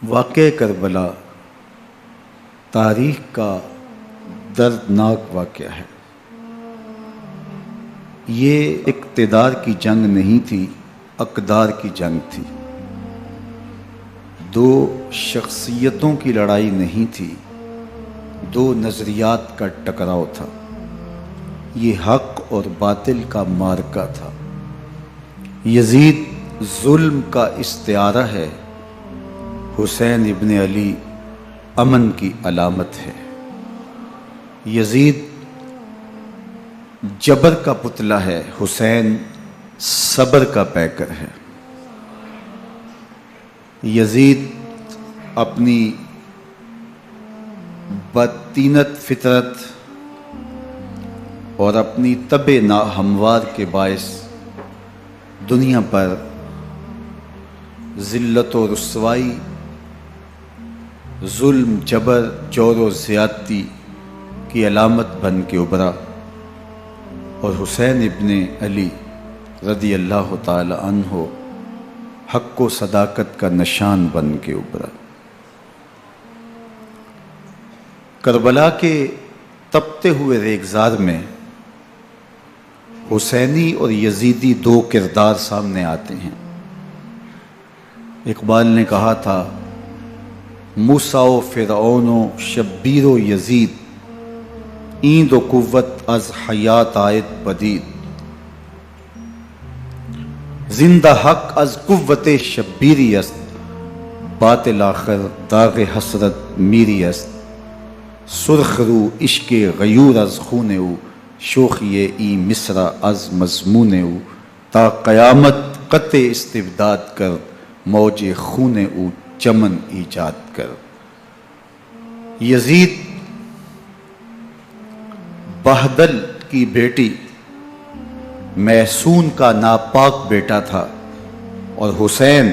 واقعہ کربلا تاریخ کا دردناک واقعہ ہے۔ یہ اقتدار کی جنگ نہیں تھی، اقدار کی جنگ تھی۔ دو شخصیتوں کی لڑائی نہیں تھی، دو نظریات کا ٹکراؤ تھا۔ یہ حق اور باطل کا معرکہ تھا۔ یزید ظلم کا استعارہ ہے، حسین ابن علی امن کی علامت ہے۔ یزید جبر کا پتلا ہے، حسین صبر کا پیکر ہے۔ یزید اپنی بدطینت فطرت اور اپنی طبع ناہموار کے باعث دنیا پر ذلت و رسوائی، ظلم، جبر، جور و زیادتی کی علامت بن کے ابھرا، اور حسین ابن علی رضی اللہ تعالی عنہ حق و صداقت کا نشان بن کے ابھرا۔ کربلا کے تپتے ہوئے ریگزار میں حسینی اور یزیدی دو کردار سامنے آتے ہیں۔ اقبال نے کہا تھا، موسیٰ و فرعون و شبیر و یزید، ایند و قوت از حیات آید بدید، زندہ حق از قوت شبیری است، باطل آخر داغ حسرت میری است، سرخ رو عشق غیور از خون او، شوخی ای مصرع از مضمون او، تا قیامت قطع استبداد کر، موج خون او چمن ایجاد کر۔ یزید بہدل کی بیٹی محسون کا ناپاک بیٹا تھا، اور حسین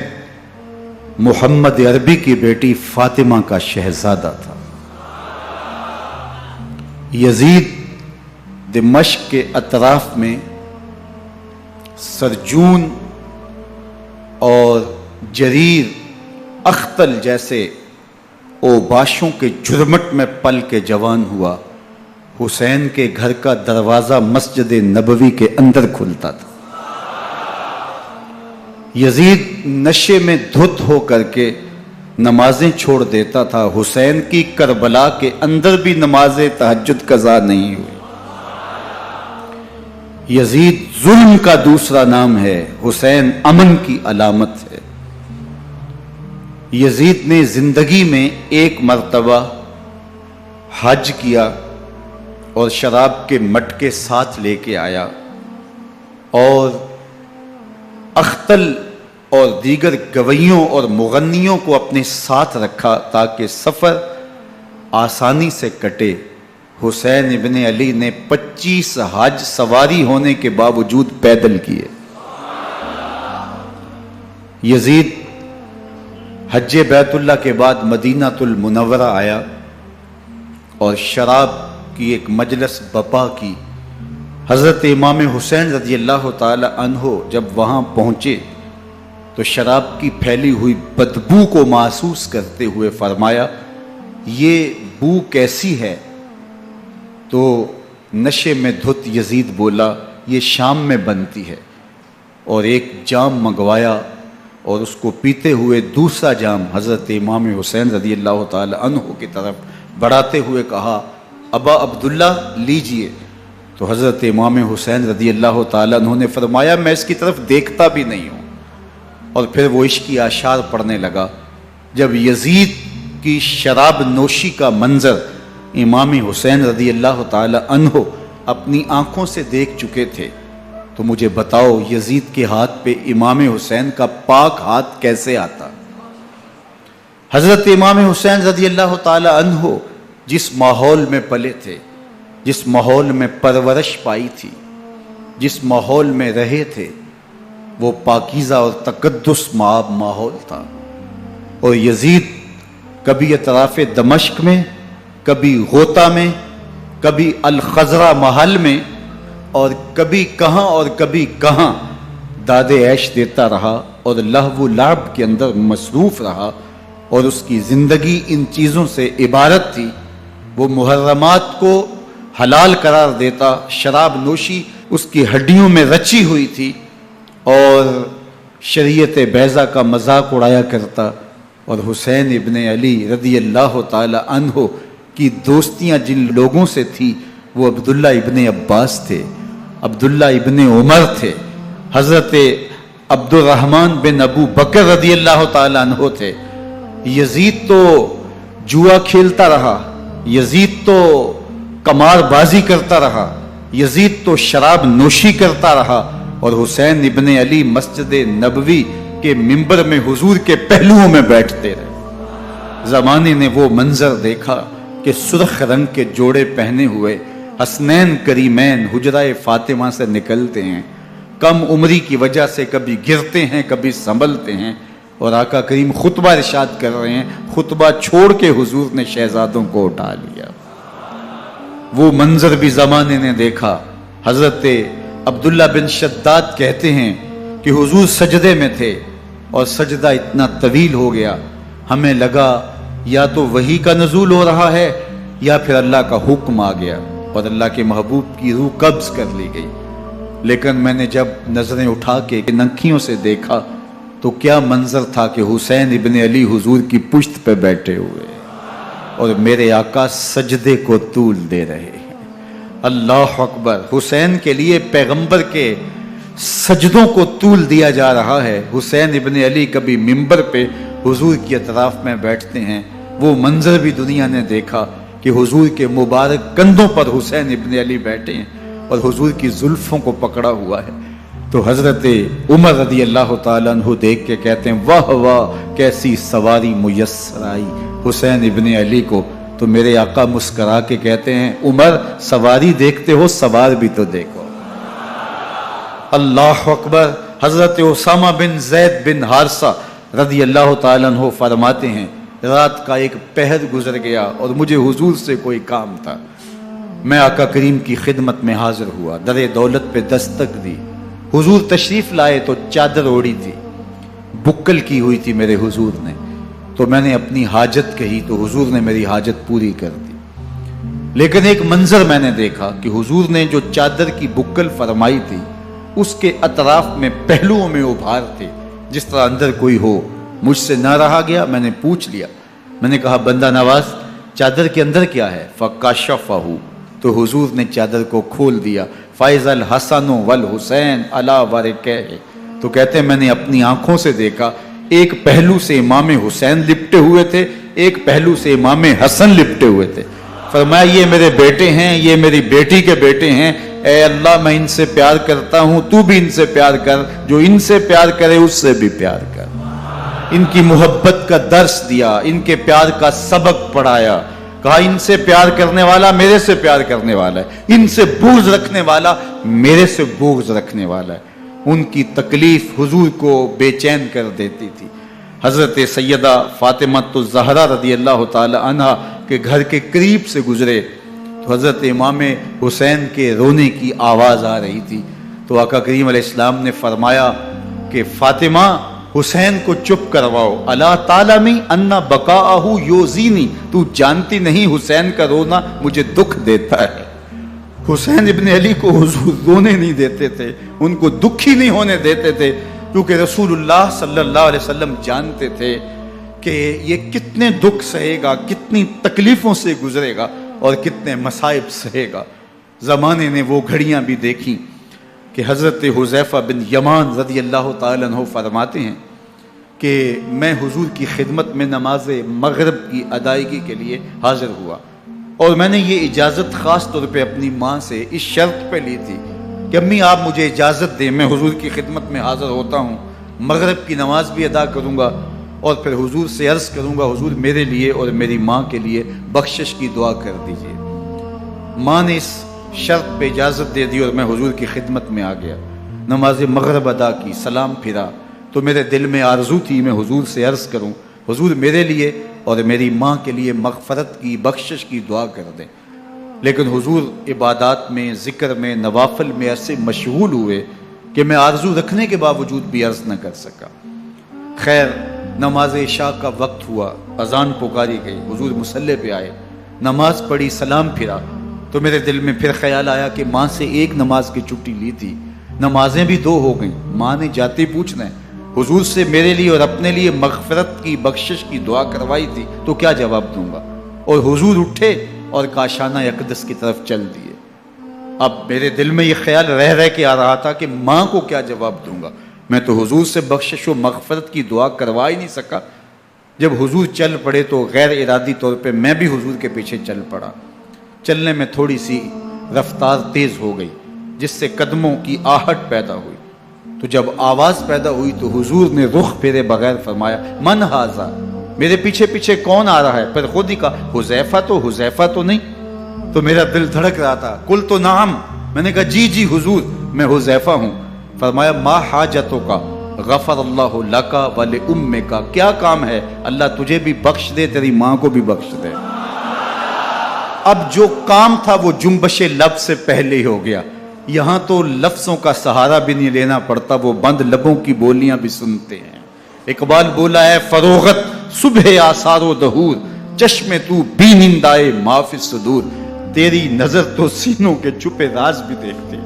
محمد عربی کی بیٹی فاطمہ کا شہزادہ تھا۔ یزید دمشق کے اطراف میں سرجون اور جریر اختل جیسے اوباشوں کے جھرمٹ میں پل کے جوان ہوا۔ حسین کے گھر کا دروازہ مسجد نبوی کے اندر کھلتا تھا۔ یزید نشے میں دھت ہو کر کے نمازیں چھوڑ دیتا تھا۔ حسین کی کربلا کے اندر بھی نماز تہجد قضا نہیں ہوئی۔ یزید ظلم کا دوسرا نام ہے، حسین امن کی علامت ہے۔ یزید نے زندگی میں ایک مرتبہ حج کیا اور شراب کے مٹکے ساتھ لے کے آیا، اور اختل اور دیگر گویوں اور مغنیوں کو اپنے ساتھ رکھا تاکہ سفر آسانی سے کٹے۔ حسین ابن علی نے 25 حج سواری ہونے کے باوجود پیدل کیے۔ یزید حج بیت اللہ کے بعد مدینہ المنورہ آیا اور شراب کی ایک مجلس بپا کی۔ حضرت امام حسین رضی اللہ تعالی عنہ جب وہاں پہنچے تو شراب کی پھیلی ہوئی بدبو کو محسوس کرتے ہوئے فرمایا، یہ بو کیسی ہے؟ تو نشے میں دھت یزید بولا، یہ شام میں بنتی ہے، اور ایک جام منگوایا اور اس کو پیتے ہوئے دوسرا جام حضرت امام حسین رضی اللہ تعالی عنہ کی طرف بڑھاتے ہوئے کہا، ابا عبداللہ لیجئے۔ تو حضرت امام حسین رضی اللہ تعالیٰ عنہ نے فرمایا، میں اس کی طرف دیکھتا بھی نہیں ہوں، اور پھر وہ عشقی اشعار پڑھنے لگا۔ جب یزید کی شراب نوشی کا منظر امام حسین رضی اللہ تعالیٰ عنہ اپنی آنکھوں سے دیکھ چکے تھے، تو مجھے بتاؤ یزید کے ہاتھ پہ امام حسین کا پاک ہاتھ کیسے آتا؟ حضرت امام حسین رضی اللہ تعالیٰ عنہ جس ماحول میں پلے تھے، جس ماحول میں پرورش پائی تھی، جس ماحول میں رہے تھے، وہ پاکیزہ اور تقدس مآب ماحول تھا۔ اور یزید کبھی اطراف دمشق میں، کبھی غوطہ میں، کبھی الخضرہ محل میں، اور کبھی کہاں اور کبھی کہاں داد عیش دیتا رہا اور لہو و لعب کے اندر مصروف رہا، اور اس کی زندگی ان چیزوں سے عبارت تھی. وہ محرمات کو حلال قرار دیتا، شراب نوشی اس کی ہڈیوں میں رچی ہوئی تھی، اور شریعت بیضا کا مذاق اڑایا کرتا. اور حسین ابن علی رضی اللہ تعالی عنہ کی دوستیاں جن لوگوں سے تھی وہ عبداللہ ابن عباس تھے، عبداللہ ابن عمر تھے، حضرت عبد الرحمن بن ابو بکر رضی اللہ تعالی عنہ تھے. یزید تو جوا کھیلتا رہا، یزید تو قمار بازی کرتا رہا، یزید تو شراب نوشی کرتا رہا، اور حسین ابن علی مسجد نبوی کے ممبر میں حضور کے پہلوؤں میں بیٹھتے رہے. زمانے نے وہ منظر دیکھا کہ سرخ رنگ کے جوڑے پہنے ہوئے حسنین کریمین حجرہ فاطمہ سے نکلتے ہیں. کم عمری کی وجہ سے کبھی گرتے ہیں کبھی سنبھلتے ہیں، اور آقا کریم خطبہ ارشاد کر رہے ہیں، خطبہ چھوڑ کے حضور نے شہزادوں کو اٹھا لیا. وہ منظر بھی زمانے نے دیکھا. حضرت عبداللہ بن شداد کہتے ہیں کہ حضور سجدے میں تھے اور سجدہ اتنا طویل ہو گیا، ہمیں لگا یا تو وحی کا نزول ہو رہا ہے یا پھر اللہ کا حکم آ گیا اور اللہ کے محبوب کی روح قبض کر لی گئی. لیکن میں نے جب نظریں اٹھا کے ننکیوں سے دیکھا تو کیا منظر تھا کہ حسین ابن علی حضور کی پشت پہ بیٹھے ہوئے اور میرے آقا سجدے کو طول دے رہے ہیں. اللہ اکبر. حسین کے لیے پیغمبر کے سجدوں کو طول دیا جا رہا ہے. حسین ابن علی کبھی ممبر پہ حضور کی اطراف میں بیٹھتے ہیں. وہ منظر بھی دنیا نے دیکھا کہ حضور کے مبارک کندھوں پر حسین ابن علی بیٹھے ہیں اور حضور کی زلفوں کو پکڑا ہوا ہے. تو حضرت عمر رضی اللہ تعالیٰ عنہ دیکھ کے کہتے ہیں واہ واہ کیسی سواری میسر آئی حسین ابن علی کو. تو میرے آقا مسکرا کے کہتے ہیں عمر سواری دیکھتے ہو سوار بھی تو دیکھو. اللہ اکبر. حضرت اسامہ بن زید بن حارثہ رضی اللہ تعالیٰ عنہ فرماتے ہیں رات کا ایک پہر گزر گیا اور مجھے حضور سے کوئی کام تھا. میں آقا کریم کی خدمت میں حاضر ہوا، در دولت پہ دستک دی. حضور تشریف لائے تو چادر اوڑی تھی، بکل کی ہوئی تھی میرے حضور نے. تو میں نے اپنی حاجت کہی تو حضور نے میری حاجت پوری کر دی. لیکن ایک منظر میں نے دیکھا کہ حضور نے جو چادر کی بکل فرمائی تھی اس کے اطراف میں پہلوؤں میں ابھار تھے جس طرح اندر کوئی ہو. مجھ سے نہ رہا گیا، میں نے پوچھ لیا. میں نے کہا بندہ نواز چادر کے اندر کیا ہے؟ فَكَشَفَهُ. تو حضور نے چادر کو کھول دیا. فَإِذَا الْحَسَنُ وَالْحُسَيْنُ عَلَىٰ وَرِكَيْهِ. تو کہتے ہیں میں نے اپنی آنکھوں سے دیکھا ایک پہلو سے امام حسین لپٹے ہوئے تھے، ایک پہلو سے امام حسن لپٹے ہوئے تھے. فرمایا یہ میرے بیٹے ہیں، یہ میری بیٹی کے بیٹے ہیں. اے اللہ میں ان سے پیار کرتا ہوں، تو بھی ان سے پیار کر، جو ان سے پیار کرے اس سے بھی پیار کر. ان کی محبت کا درس دیا، ان کے پیار کا سبق پڑھایا. کہا ان سے پیار کرنے والا میرے سے پیار کرنے والا ہے، ان سے بغض رکھنے والا میرے سے بغض رکھنے والا ہے. ان کی تکلیف حضور کو بے چین کر دیتی تھی. حضرت سیدہ فاطمہ الزہرا رضی اللہ تعالی عنہا کے گھر کے قریب سے گزرے تو حضرت امام حسین کے رونے کی آواز آ رہی تھی. تو آقا کریم علیہ السلام نے فرمایا کہ فاطمہ حسین کو چپ کرواؤ. الا تعلمی ان بقاءہ یوزینی. تو جانتی نہیں حسین کا رونا مجھے دکھ دیتا ہے. حسین ابن علی کو حضور رونے نہیں دیتے تھے، ان کو دکھی نہیں ہونے دیتے تھے، کیونکہ رسول اللہ صلی اللہ علیہ وسلم جانتے تھے کہ یہ کتنے دکھ سہے گا، کتنی تکلیفوں سے گزرے گا اور کتنے مصائب سہے گا. زمانے نے وہ گھڑیاں بھی دیکھی کہ حضرت حذیفہ بن یمان رضی اللہ تعالیٰ عنہ فرماتے ہیں کہ میں حضور کی خدمت میں نماز مغرب کی ادائیگی کے لیے حاضر ہوا، اور میں نے یہ اجازت خاص طور پہ اپنی ماں سے اس شرط پہ لی تھی کہ امی آپ مجھے اجازت دیں، میں حضور کی خدمت میں حاضر ہوتا ہوں، مغرب کی نماز بھی ادا کروں گا اور پھر حضور سے عرض کروں گا حضور میرے لیے اور میری ماں کے لیے بخشش کی دعا کر دیجیے. ماں نے اس شرط پہ اجازت دے دی اور میں حضور کی خدمت میں آ گیا. نماز مغرب ادا کی، سلام پھرا تو میرے دل میں آرزو تھی میں حضور سے عرض کروں حضور میرے لیے اور میری ماں کے لیے مغفرت کی بخشش کی دعا کر دیں. لیکن حضور عبادات میں، ذکر میں، نوافل میں ایسے مشغول ہوئے کہ میں آرزو رکھنے کے باوجود بھی عرض نہ کر سکا. خیر نماز عشاء کا وقت ہوا، اذان پکاری گئی، حضور مصلی پہ آئے، نماز پڑھی، سلام پھرا، تو میرے دل میں پھر خیال آیا کہ ماں سے ایک نماز کی چھٹی لی تھی، نمازیں بھی 2 ہو گئیں، ماں نے جاتے پوچھنا ہے حضور سے میرے لیے اور اپنے لیے مغفرت کی، بخشش کی دعا کروائی تھی، تو کیا جواب دوں گا؟ اور حضور اٹھے اور کاشانہ اقدس کی طرف چل دیے۔ اب میرے دل میں یہ خیال رہ کے آ رہا تھا کہ ماں کو کیا جواب دوں گا، میں تو حضور سے بخشش و مغفرت کی دعا کروا ہی نہیں سکا۔ جب حضور چل پڑے تو غیر ارادی طور پہ میں بھی حضور کے پیچھے چل پڑا۔ چلنے میں تھوڑی سی رفتار تیز ہو گئی، جس سے قدموں کی آہٹ پیدا ہوئی، تو جب آواز پیدا ہوئی تو حضور نے رخ پھیرے بغیر فرمایا من ھذا، میرے پیچھے پیچھے کون آ رہا ہے؟ پھر خود ہی کہا حذیفہ تو نہیں؟ تو میرا دل دھڑک رہا تھا، قل تو نعم، میں نے کہا جی حضور میں حذیفہ ہوں۔ فرمایا ما حاجتوں کا غفر اللہ لکا ولأمک، کیا کام ہے؟ اللہ تجھے بھی بخش دے، تیری ماں کو بھی بخش دے۔ اب جو کام تھا وہ جنبش لب سے پہلے ہی ہو گیا، یہاں تو لفظوں کا سہارا بھی نہیں لینا پڑتا، وہ بند لبوں کی بولیاں بھی سنتے ہیں۔ اقبال بولا ہے فروغت صبح آثار و دہور، چشم تو بی نندائے ما فی الصدور، تیری نظر تو سینوں کے چھپے راز بھی دیکھتے۔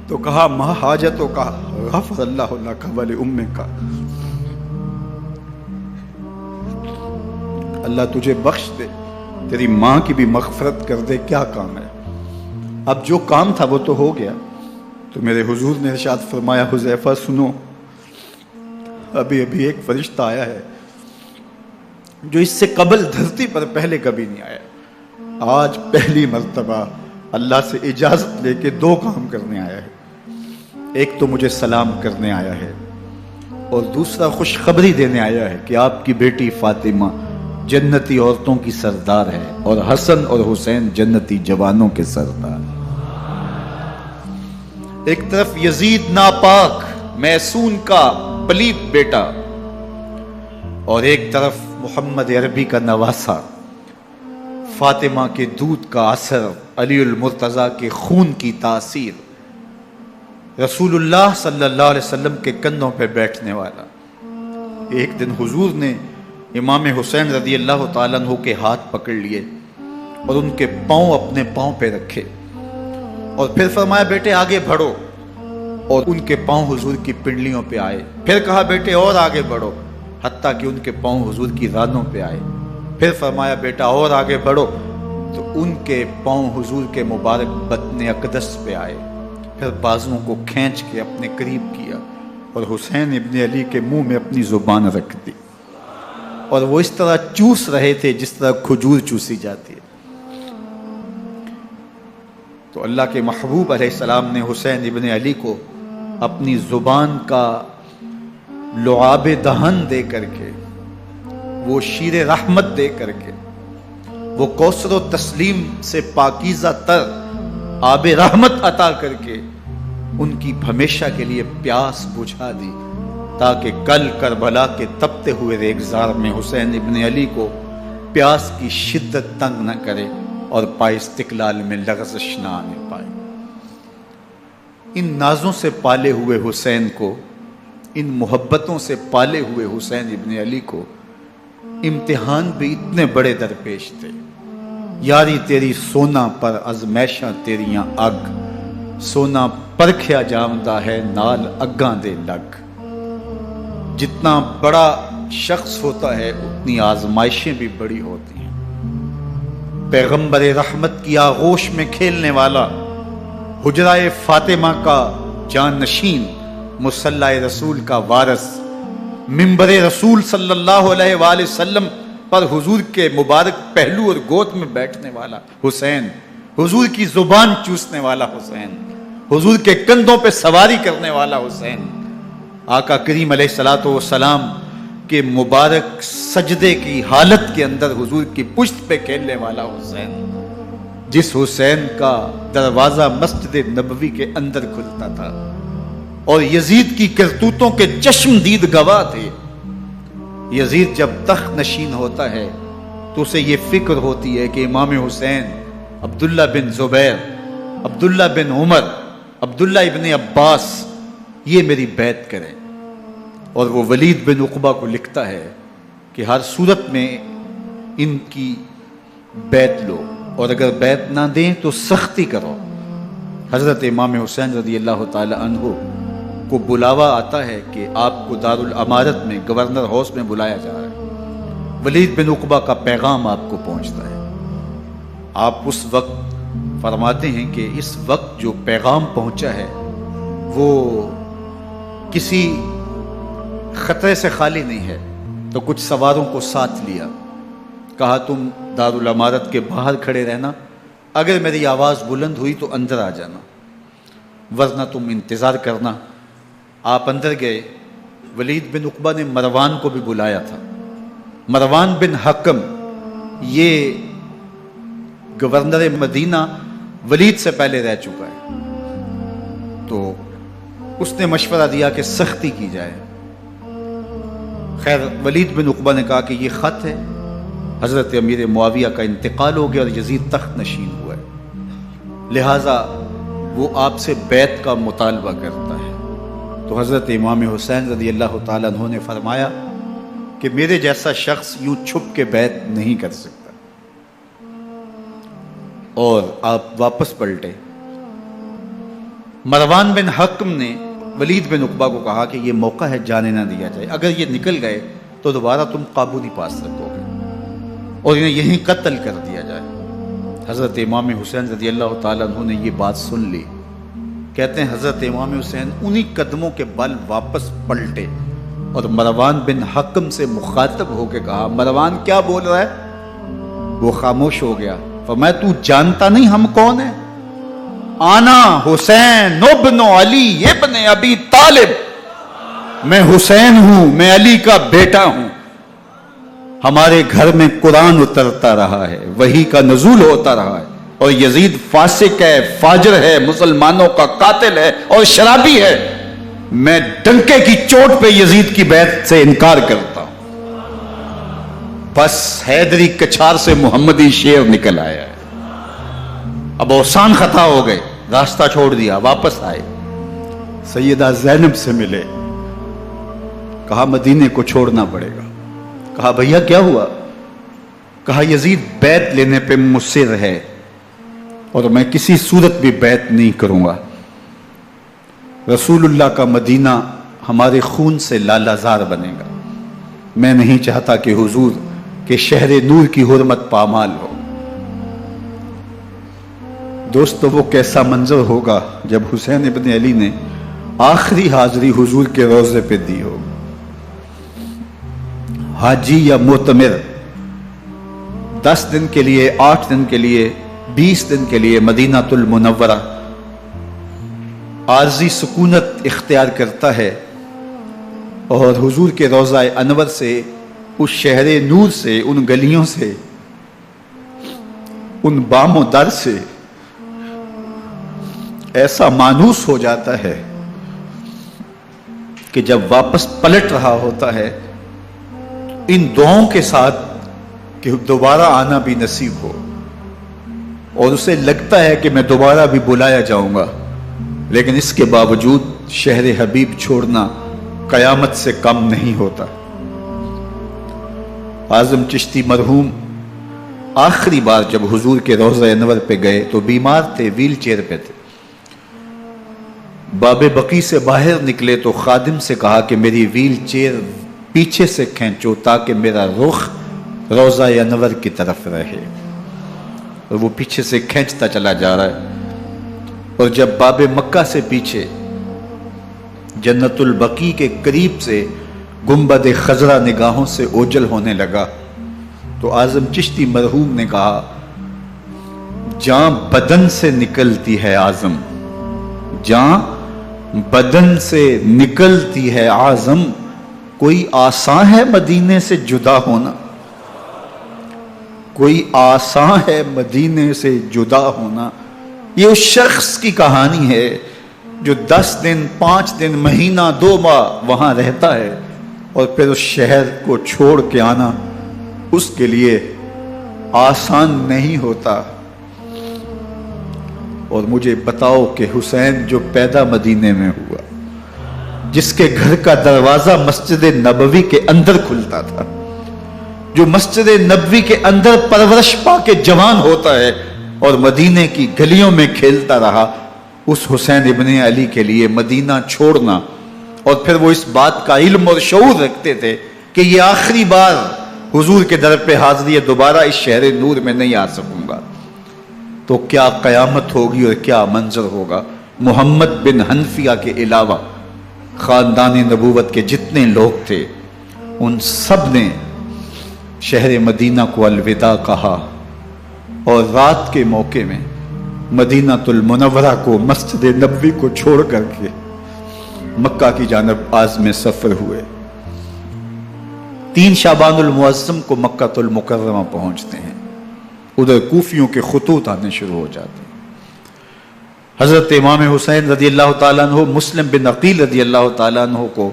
تو کہا ما حاجتوں کا غفر اللہ لک ولأمک، اللہ تجھے بخش دے، تیری ماں کی بھی مغفرت کر دے، کیا کام ہے؟ اب جو کام تھا وہ تو ہو گیا۔ تو میرے حضور نے ارشاد فرمایا حذیفہ سنو، ابھی ایک فرشتہ آیا ہے جو اس سے قبل دھرتی پر پہلے کبھی نہیں آیا، آج پہلی مرتبہ اللہ سے اجازت لے کے 2 کام کرنے آیا ہے، ایک تو مجھے سلام کرنے آیا ہے اور دوسرا خوشخبری دینے آیا ہے کہ آپ کی بیٹی فاطمہ جنتی عورتوں کی سردار ہے اور حسن اور حسین جنتی جوانوں کے سردار۔ ایک طرف یزید ناپاک میسون کا پلیت بیٹا، اور ایک طرف محمد عربی کا نواسا، فاطمہ کے دودھ کا اثر، علی المرتضیٰ کے خون کی تاثیر، رسول اللہ صلی اللہ علیہ وسلم کے کندھوں پہ بیٹھنے والا۔ ایک دن حضور نے امام حسین رضی اللہ تعالیٰ عنہ کے ہاتھ پکڑ لیے اور ان کے پاؤں اپنے پاؤں پہ رکھے اور پھر فرمایا بیٹے آگے بڑھو، اور ان کے پاؤں حضور کی پنڈلیوں پہ آئے، پھر کہا بیٹے اور آگے بڑھو، حتیٰ کہ ان کے پاؤں حضور کی رانوں پہ آئے، پھر فرمایا بیٹا اور آگے بڑھو، تو ان کے پاؤں حضور کے مبارک بطن اقدس پہ آئے، پھر بازوؤں کو کھینچ کے اپنے قریب کیا اور حسین ابن علی کے منہ میں اپنی زبان رکھ دی، اور وہ اس طرح چوس رہے تھے جس طرح کھجور چوسی جاتی ہے۔ تو اللہ کے محبوب علیہ السلام نے حسین ابن علی کو اپنی زبان کا لعاب دہن دے کر کے، وہ شیر رحمت دے کر کے، وہ کوثر و تسلیم سے پاکیزہ تر آب رحمت عطا کر کے ان کی ہمیشہ کے لیے پیاس بجھا دی، تاکہ کل کربلا کے تپتے ہوئے ریگزار میں حسین ابن علی کو پیاس کی شدت تنگ نہ کرے اور پائے استقلال میں لغزش نہ آنے پائے۔ ان نازوں سے پالے ہوئے حسین کو، ان محبتوں سے پالے ہوئے حسین ابن علی کو امتحان بھی اتنے بڑے درپیش تھے۔ یاری تیری سونا پر ازمیشاں تیریاں اگ، سونا پرکھیا جامدہ ہے نال اگاں دے لگ۔ جتنا بڑا شخص ہوتا ہے اتنی آزمائشیں بھی بڑی ہوتی ہیں۔ پیغمبر رحمت کی آغوش میں کھیلنے والا، حجرہ فاطمہ کا جانشین، مصلی رسول کا وارث، منبر رسول صلی اللہ علیہ وآلہ وسلم پر حضور کے مبارک پہلو اور گود میں بیٹھنے والا حسین، حضور کی زبان چوسنے والا حسین، حضور کے کندھوں پہ سواری کرنے والا حسین، آقا کریم علیہ الصلوۃ والسلام کے مبارک سجدے کی حالت کے اندر حضور کی پشت پہ کھیلنے والا حسین، جس حسین کا دروازہ مسجد نبوی کے اندر کھلتا تھا اور یزید کی کرتوتوں کے چشم دید گواہ تھے۔ یزید جب تخت نشین ہوتا ہے تو اسے یہ فکر ہوتی ہے کہ امام حسین، عبداللہ بن زبیر، عبداللہ بن عمر، عبداللہ ابن عباس یہ میری بیعت کریں. اور وہ ولید بن عقبہ کو لکھتا ہے کہ ہر صورت میں ان کی بیعت لو، اور اگر بیعت نہ دیں تو سختی کرو. حضرت امام حسین رضی اللہ تعالی عنہ کو بلاوا آتا ہے کہ آپ کو دارالامارت میں گورنر ہاؤس میں بلایا جا رہا ہے. ولید بن عقبہ کا پیغام آپ کو پہنچتا ہے. آپ اس وقت فرماتے ہیں کہ اس وقت جو پیغام پہنچا ہے وہ کسی خطرے سے خالی نہیں ہے. تو کچھ سواروں کو ساتھ لیا، کہا تم دارالامارت کے باہر کھڑے رہنا، اگر میری آواز بلند ہوئی تو اندر آ جانا، ورنہ تم انتظار کرنا. آپ اندر گئے. ولید بن عقبہ نے مروان کو بھی بلایا تھا. مروان بن حکم یہ گورنر مدینہ ولید سے پہلے رہ چکا ہے، تو اس نے مشورہ دیا کہ سختی کی جائے. خیر ولید بن عقبہ نے کہا کہ یہ خط ہے، حضرت امیر معاویہ کا انتقال ہو گیا اور یزید تخت نشین ہوا ہے، لہٰذا وہ آپ سے بیعت کا مطالبہ کرتا ہے. تو حضرت امام حسین رضی اللہ تعالیٰ عنہ نے فرمایا کہ میرے جیسا شخص یوں چھپ کے بیعت نہیں کر سکتا. اور آپ واپس پلٹے. مروان بن حکم نے ولید بن عقبہ کو کہا کہ یہ موقع ہے جانے نہ دیا جائے، اگر یہ نکل گئے تو دوبارہ تم قابو نہیں پا سکو گے، اور انہیں یہیں قتل کر دیا جائے. حضرت امام حسین رضی اللہ تعالیٰ عنہ نے یہ بات سن لی. کہتے ہیں حضرت امام حسین انہی قدموں کے بل واپس پلٹے اور مروان بن حکم سے مخاطب ہو کے کہا، مروان کیا بول رہا ہے؟ وہ خاموش ہو گیا. فرمایا تو جانتا نہیں ہم کون ہیں؟ آنا حسین ابن علی ابن ابی طالب، میں حسین ہوں، میں علی کا بیٹا ہوں. ہمارے گھر میں قرآن اترتا رہا ہے، وحی کا نزول ہوتا رہا ہے، اور یزید فاسق ہے، فاجر ہے، مسلمانوں کا قاتل ہے اور شرابی ہے. میں ڈنکے کی چوٹ پہ یزید کی بیعت سے انکار کرتا ہوں. بس حیدری کچھار سے محمدی شیر نکل آیا ہے. اب اوسان خطا ہو گئے، راستہ چھوڑ دیا، واپس آئے. سیدہ زینب سے ملے، کہا مدینے کو چھوڑنا پڑے گا. کہا بھیا کیا ہوا؟ کہا یزید بیعت لینے پہ مصر ہے اور میں کسی صورت بھی بیعت نہیں کروں گا. رسول اللہ کا مدینہ ہمارے خون سے لالازار بنے گا. میں نہیں چاہتا کہ حضور کے شہر نور کی حرمت پامال ہو. دوستو وہ کیسا منظر ہوگا جب حسین ابن علی نے آخری حاضری حضور کے روضے پہ دی ہو. حاجی یا معتمر 10 دن کے لیے، 8 دن کے لیے، 20 دن کے لیے مدینہ المنورہ عارضی سکونت اختیار کرتا ہے، اور حضور کے روضہ انور سے، اس شہر نور سے، ان گلیوں سے، ان بام و در سے ایسا مانوس ہو جاتا ہے کہ جب واپس پلٹ رہا ہوتا ہے ان دعاؤں کے ساتھ کہ دوبارہ آنا بھی نصیب ہو، اور اسے لگتا ہے کہ میں دوبارہ بھی بلایا جاؤں گا، لیکن اس کے باوجود شہر حبیب چھوڑنا قیامت سے کم نہیں ہوتا. اعظم چشتی مرحوم آخری بار جب حضور کے روضہ انور پہ گئے تو بیمار تھے، ویل چیئر پہ تھے. باب بقی سے باہر نکلے تو خادم سے کہا کہ میری ویل چیئر پیچھے سے کھینچو تاکہ میرا رخ روضہ انور کی طرف رہے. اور وہ پیچھے سے کھینچتا چلا جا رہا ہے، اور جب باب مکہ سے پیچھے جنت البقیع کے قریب سے گنبد خضرا نگاہوں سے اوجل ہونے لگا تو اعظم چشتی مرحوم نے کہا، جان بدن سے نکلتی ہے اعظم، جان بدن سے نکلتی ہے اعظم، کوئی آسان ہے مدینے سے جدا ہونا، کوئی آسان ہے مدینے سے جدا ہونا. یہ اس شخص کی کہانی ہے جو 10 دن، 5 دن، مہینہ، 2 ماہ وہاں رہتا ہے اور پھر اس شہر کو چھوڑ کے آنا اس کے لیے آسان نہیں ہوتا. اور مجھے بتاؤ کہ حسین جو پیدا مدینے میں ہوا، جس کے گھر کا دروازہ مسجد نبوی کے اندر کھلتا تھا، جو مسجد نبوی کے اندر پرورش پا کے جوان ہوتا ہے اور مدینے کی گلیوں میں کھیلتا رہا، اس حسین ابن علی کے لیے مدینہ چھوڑنا، اور پھر وہ اس بات کا علم اور شعور رکھتے تھے کہ یہ آخری بار حضور کے در پہ حاضری ہے، دوبارہ اس شہر نور میں نہیں آ سکوں گا، تو کیا قیامت ہوگی اور کیا منظر ہوگا۔ محمد بن حنفیہ کے علاوہ خاندان نبوت کے جتنے لوگ تھے ان سب نے شہر مدینہ کو الوداع کہا، اور رات کے موقع میں مدینہ المنورہ کو، مسجد نبوی کو چھوڑ کر کے مکہ کی جانب عازم سفر ہوئے۔ 3 شعبان المعظم کو مکہ المکرمہ پہنچتے ہیں، ادھر کوفیوں کے خطوط آنے شروع ہو جاتے ہیں۔ حضرت امام حسین رضی اللہ تعالیٰ عنہ مسلم بن عقیل رضی اللہ تعالیٰ عنہ کو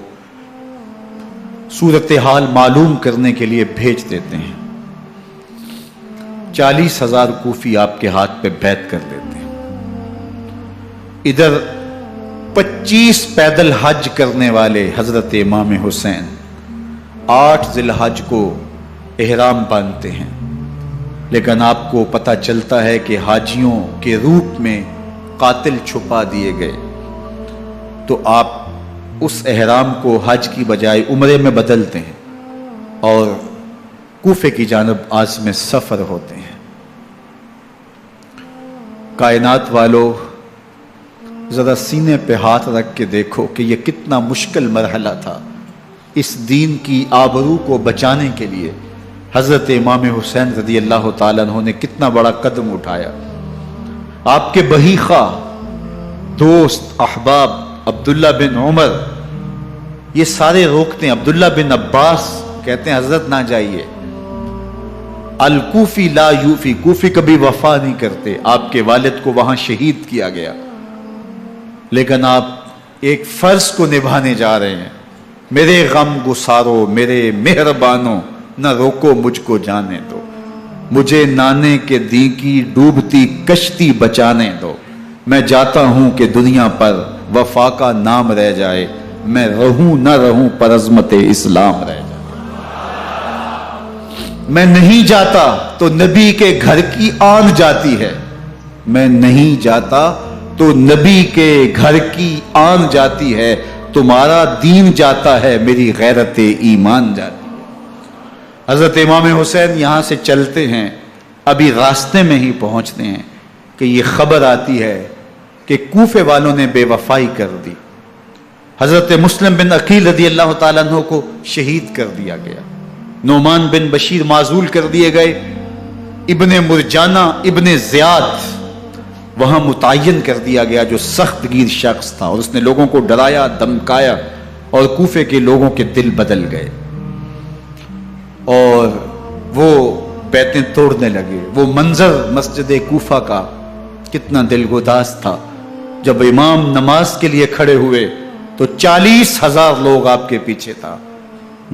صورتحال معلوم کرنے کے لیے بھیج دیتے ہیں۔ 40,000 کوفی آپ کے ہاتھ پہ بیعت کر لیتے ہیں۔ ادھر 25 پیدل حج کرنے والے حضرت امام حسین 8 ذی الحج کو احرام باندھتے ہیں، لیکن آپ کو پتہ چلتا ہے کہ حاجیوں کے روپ میں قاتل چھپا دیے گئے، تو آپ اس احرام کو حج کی بجائے عمرے میں بدلتے ہیں اور کوفے کی جانب عازم سفر ہوتے ہیں۔ کائنات والو، ذرا سینے پہ ہاتھ رکھ کے دیکھو کہ یہ کتنا مشکل مرحلہ تھا۔ اس دین کی آبرو کو بچانے کے لیے حضرت امام حسین رضی اللہ تعالیٰ عنہ نے کتنا بڑا قدم اٹھایا۔ آپ کے بہی خواہ، دوست، احباب عبداللہ بن عمر، یہ سارے روکتے ہیں۔ عبداللہ بن عباس کہتے ہیں حضرت نہ جائیے، الکوفی لا یوفی، کوفی کبھی وفا نہیں کرتے۔ آپ کے والد کو وہاں شہید کیا گیا، لیکن آپ ایک فرض کو نبھانے جا رہے ہیں۔ میرے غم گسارو، میرے مہربانوں، نہ روکو مجھ کو جانے دو، مجھے نانے کے دی کی ڈوبتی کشتی بچانے دو۔ میں جاتا ہوں کہ دنیا پر وفا کا نام رہ جائے، میں رہوں نہ رہوں پر عظمت اسلام رہ جائے۔ میں نہیں جاتا تو نبی کے گھر کی آن جاتی ہے، میں نہیں جاتا تو نبی کے گھر کی آن جاتی ہے۔ تمہارا دین جاتا ہے، میری غیرت ایمان جاتی ہے۔ حضرت امام حسین یہاں سے چلتے ہیں، ابھی راستے میں ہی پہنچتے ہیں کہ یہ خبر آتی ہے کہ کوفے والوں نے بے وفائی کر دی۔ حضرت مسلم بن عقیل رضی اللہ تعالیٰ عنہ کو شہید کر دیا گیا، نعمان بن بشیر معزول کر دیے گئے، ابن مرجانہ ابن زیاد وہاں متعین کر دیا گیا جو سخت گیر شخص تھا، اور اس نے لوگوں کو ڈرایا، دمکایا، اور کوفے کے لوگوں کے دل بدل گئے اور وہ بیعتیں توڑنے لگے۔ وہ منظر مسجد کوفہ کا کتنا دلگداز تھا۔ جب امام نماز کے لیے کھڑے ہوئے تو 40,000 لوگ آپ کے پیچھے تھا۔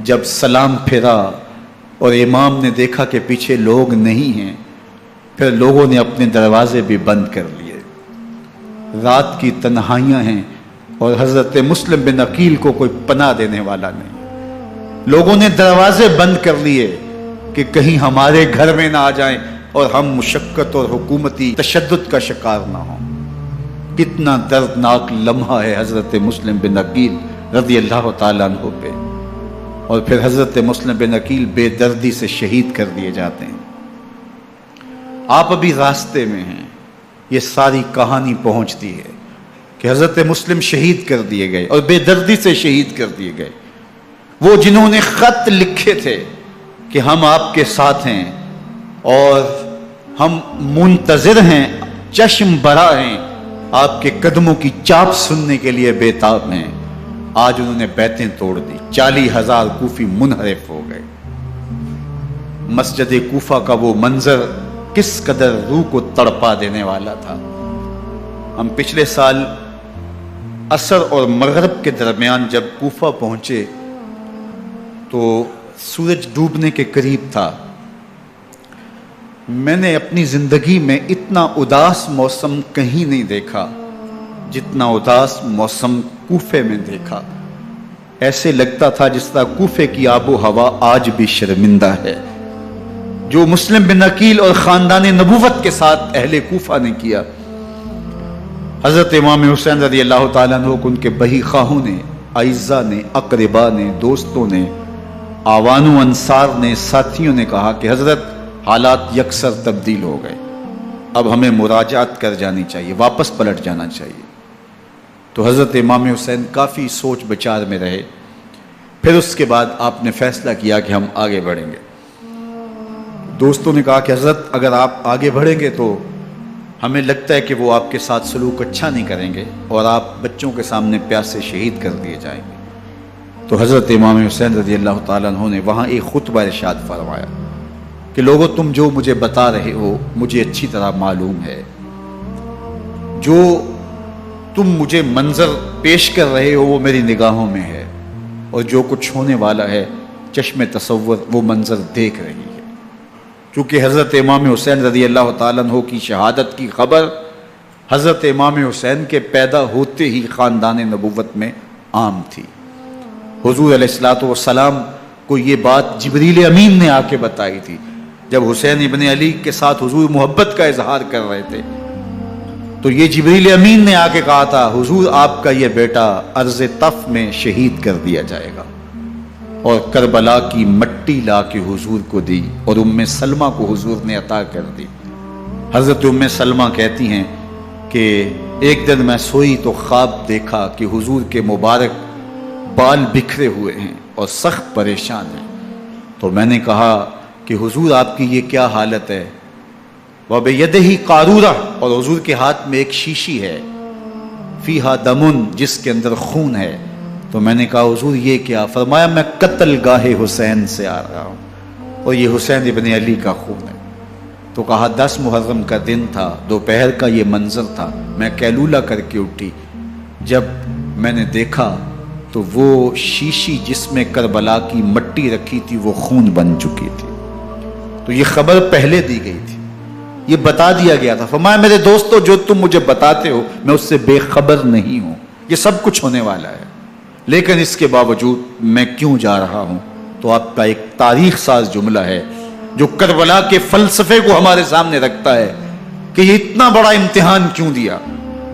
جب سلام پھیرا اور امام نے دیکھا کہ پیچھے لوگ نہیں ہیں، پھر لوگوں نے اپنے دروازے بھی بند کر لیے۔ رات کی تنہائیاں ہیں اور حضرت مسلم بن عقیل کو کوئی پناہ دینے والا نہیں۔ لوگوں نے دروازے بند کر لیے کہ کہیں ہمارے گھر میں نہ آ جائیں اور ہم مشقت اور حکومتی تشدد کا شکار نہ ہوں۔ کتنا دردناک لمحہ ہے حضرت مسلم بن عقیل رضی اللہ تعالیٰ عنہ پہ، اور پھر حضرت مسلم بن عقیل بے دردی سے شہید کر دیے جاتے ہیں۔ آپ ابھی راستے میں ہیں، یہ ساری کہانی پہنچتی ہے کہ حضرت مسلم شہید کر دیے گئے اور بے دردی سے شہید کر دیے گئے۔ وہ جنہوں نے خط لکھے تھے کہ ہم آپ کے ساتھ ہیں اور ہم منتظر ہیں، چشم برا ہیں، آپ کے قدموں کی چاپ سننے کے لیے بےتاب ہیں، آج انہوں نے بیعتیں توڑ دی۔ 40,000 کوفی منحرف ہو گئے۔ مسجد کوفہ کا وہ منظر کس قدر روح کو تڑپا دینے والا تھا۔ ہم پچھلے سال عصر اور مغرب کے درمیان جب کوفہ پہنچے تو سورج ڈوبنے کے قریب تھا۔ میں نے اپنی زندگی میں اتنا اداس موسم کہیں نہیں دیکھا جتنا اداس موسم کوفے میں دیکھا۔ ایسے لگتا تھا جس طرح کوفے کی آب و ہوا آج بھی شرمندہ ہے. جو مسلم بن عقیل اور خاندان نبوت کے ساتھ اہل کوفہ نے کیا، حضرت امام حسین رضی اللہ تعالیٰ عنہ کو ان کے بہی خواہوں نے، اعزاء نے، اقربا نے، دوستوں نے، آوان و انصار نے، ساتھیوں نے کہا کہ حضرت حالات یکسر تبدیل ہو گئے، اب ہمیں مراجعت کر جانی چاہیے، واپس پلٹ جانا چاہیے. تو حضرت امام حسین کافی سوچ بچار میں رہے. پھر اس کے بعد آپ نے فیصلہ کیا کہ ہم آگے بڑھیں گے. دوستوں نے کہا کہ حضرت اگر آپ آگے بڑھیں گے تو ہمیں لگتا ہے کہ وہ آپ کے ساتھ سلوک اچھا نہیں کریں گے اور آپ بچوں کے سامنے پیاسے شہید کر دیے جائیں گے. تو حضرت امام حسین رضی اللہ تعالیٰ عنہ نے وہاں ایک خطبہ ارشاد فرمایا کہ لوگوں تم جو مجھے بتا رہے ہو مجھے اچھی طرح معلوم ہے، جو تم مجھے منظر پیش کر رہے ہو وہ میری نگاہوں میں ہے، اور جو کچھ ہونے والا ہے چشم تصور وہ منظر دیکھ رہی ہے. چونکہ حضرت امام حسین رضی اللہ تعالیٰ عنہ کی شہادت کی خبر حضرت امام حسین کے پیدا ہوتے ہی خاندان نبوت میں عام تھی. حضور علیہ الصلوۃ والسلام کو یہ بات جبریل امین نے آ کے بتائی تھی جب حسین ابن علی کے ساتھ حضور محبت کا اظہار کر رہے تھے. تو یہ جبریل امین نے آ کے کہا تھا حضور آپ کا یہ بیٹا ارض طف میں شہید کر دیا جائے گا، اور کربلا کی مٹی لا کے حضور کو دی اور ام سلمہ کو حضور نے عطا کر دی. حضرت ام سلمہ کہتی ہیں کہ ایک دن میں سوئی تو خواب دیکھا کہ حضور کے مبارک بال بکھرے ہوئے ہیں اور سخت پریشان ہیں. تو میں نے کہا کہ حضور آپ کی یہ کیا حالت ہے؟ وَبِيَدِهِ قَارُورَةٌ، اور حضور کے ہاتھ میں ایک شیشی ہے، فِيهَا دَمٌ، جس کے اندر خون ہے. تو میں نے کہا حضور یہ کیا؟ فرمایا میں قتل گاہ حسین سے آ رہا ہوں اور یہ حسین ابن علی کا خون ہے. تو کہا 10 محرم کا دن تھا، دوپہر کا یہ منظر تھا، میں کیلولہ کر کے اٹھی، جب میں نے دیکھا تو وہ شیشی جس میں کربلا کی مٹی رکھی تھی وہ خون بن چکی تھی. تو یہ خبر پہلے دی گئی تھی، یہ بتا دیا گیا تھا. فرمایا میرے دوستو جو تم مجھے بتاتے ہو میں اس سے بے خبر نہیں ہوں، یہ سب کچھ ہونے والا ہے، لیکن اس کے باوجود میں کیوں جا رہا ہوں؟ تو آپ کا ایک تاریخ ساز جملہ ہے جو کربلا کے فلسفے کو ہمارے سامنے رکھتا ہے کہ یہ اتنا بڑا امتحان کیوں دیا.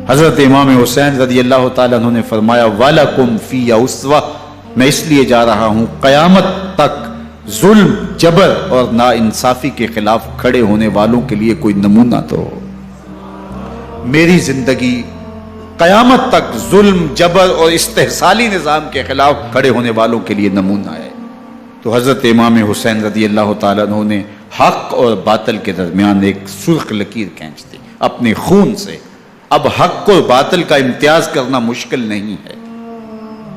حضرت امام حسین رضی اللہ تعالیٰ عنہ نے فرمایا وَلَكُمْ فِيَّ أُسْوَةٌ، میں اس لیے جا رہا ہوں قیامت تک ظلم، جبر اور ناانصافی کے خلاف کھڑے ہونے والوں کے لیے کوئی نمونہ تو ہو. میری زندگی قیامت تک ظلم، جبر اور استحصالی نظام کے خلاف کھڑے ہونے والوں کے لیے نمونہ ہے. تو حضرت امام حسین رضی اللہ تعالیٰ عنہ نے حق اور باطل کے درمیان ایک سرخ لکیر کھینچ دی اپنے خون سے. اب حق اور باطل کا امتیاز کرنا مشکل نہیں ہے،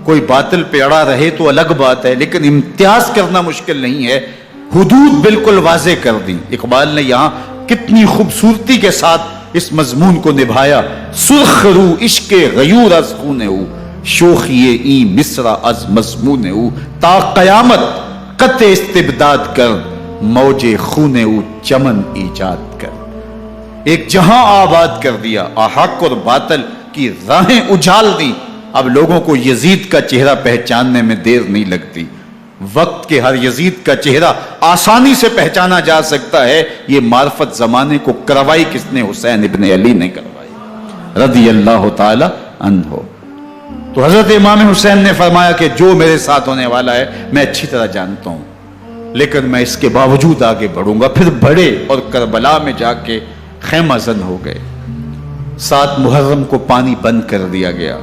کوئی باطل پہ اڑا رہے تو الگ بات ہے، لیکن امتیاز کرنا مشکل نہیں ہے. حدود بالکل واضح کر دی. اقبال نے یہاں کتنی خوبصورتی کے ساتھ اس مضمون کو نبھایا. سرخ رو عشق غیور از خون او، شوخی ای مصرع از مضمون او، تا قیامت قطع استبداد کر، موج خون او چمن ایجاد کر. ایک جہاں آباد کر دیا، حق اور باطل کی راہیں اجال دی. اب لوگوں کو یزید کا چہرہ پہچاننے میں دیر نہیں لگتی. وقت کے ہر یزید کا چہرہ آسانی سے پہچانا جا سکتا ہے. یہ معرفت زمانے کو کروائی کس نے؟ حسین ابن علی نے کروائی رضی اللہ تعالی عنہ. تو حضرت امام حسین نے فرمایا کہ جو میرے ساتھ ہونے والا ہے میں اچھی طرح جانتا ہوں، لیکن میں اس کے باوجود آگے بڑھوں گا. پھر بڑھے اور کربلا میں جا کے خیمہ زن ہو گئے. 7 محرم کو پانی بند کر دیا گیا.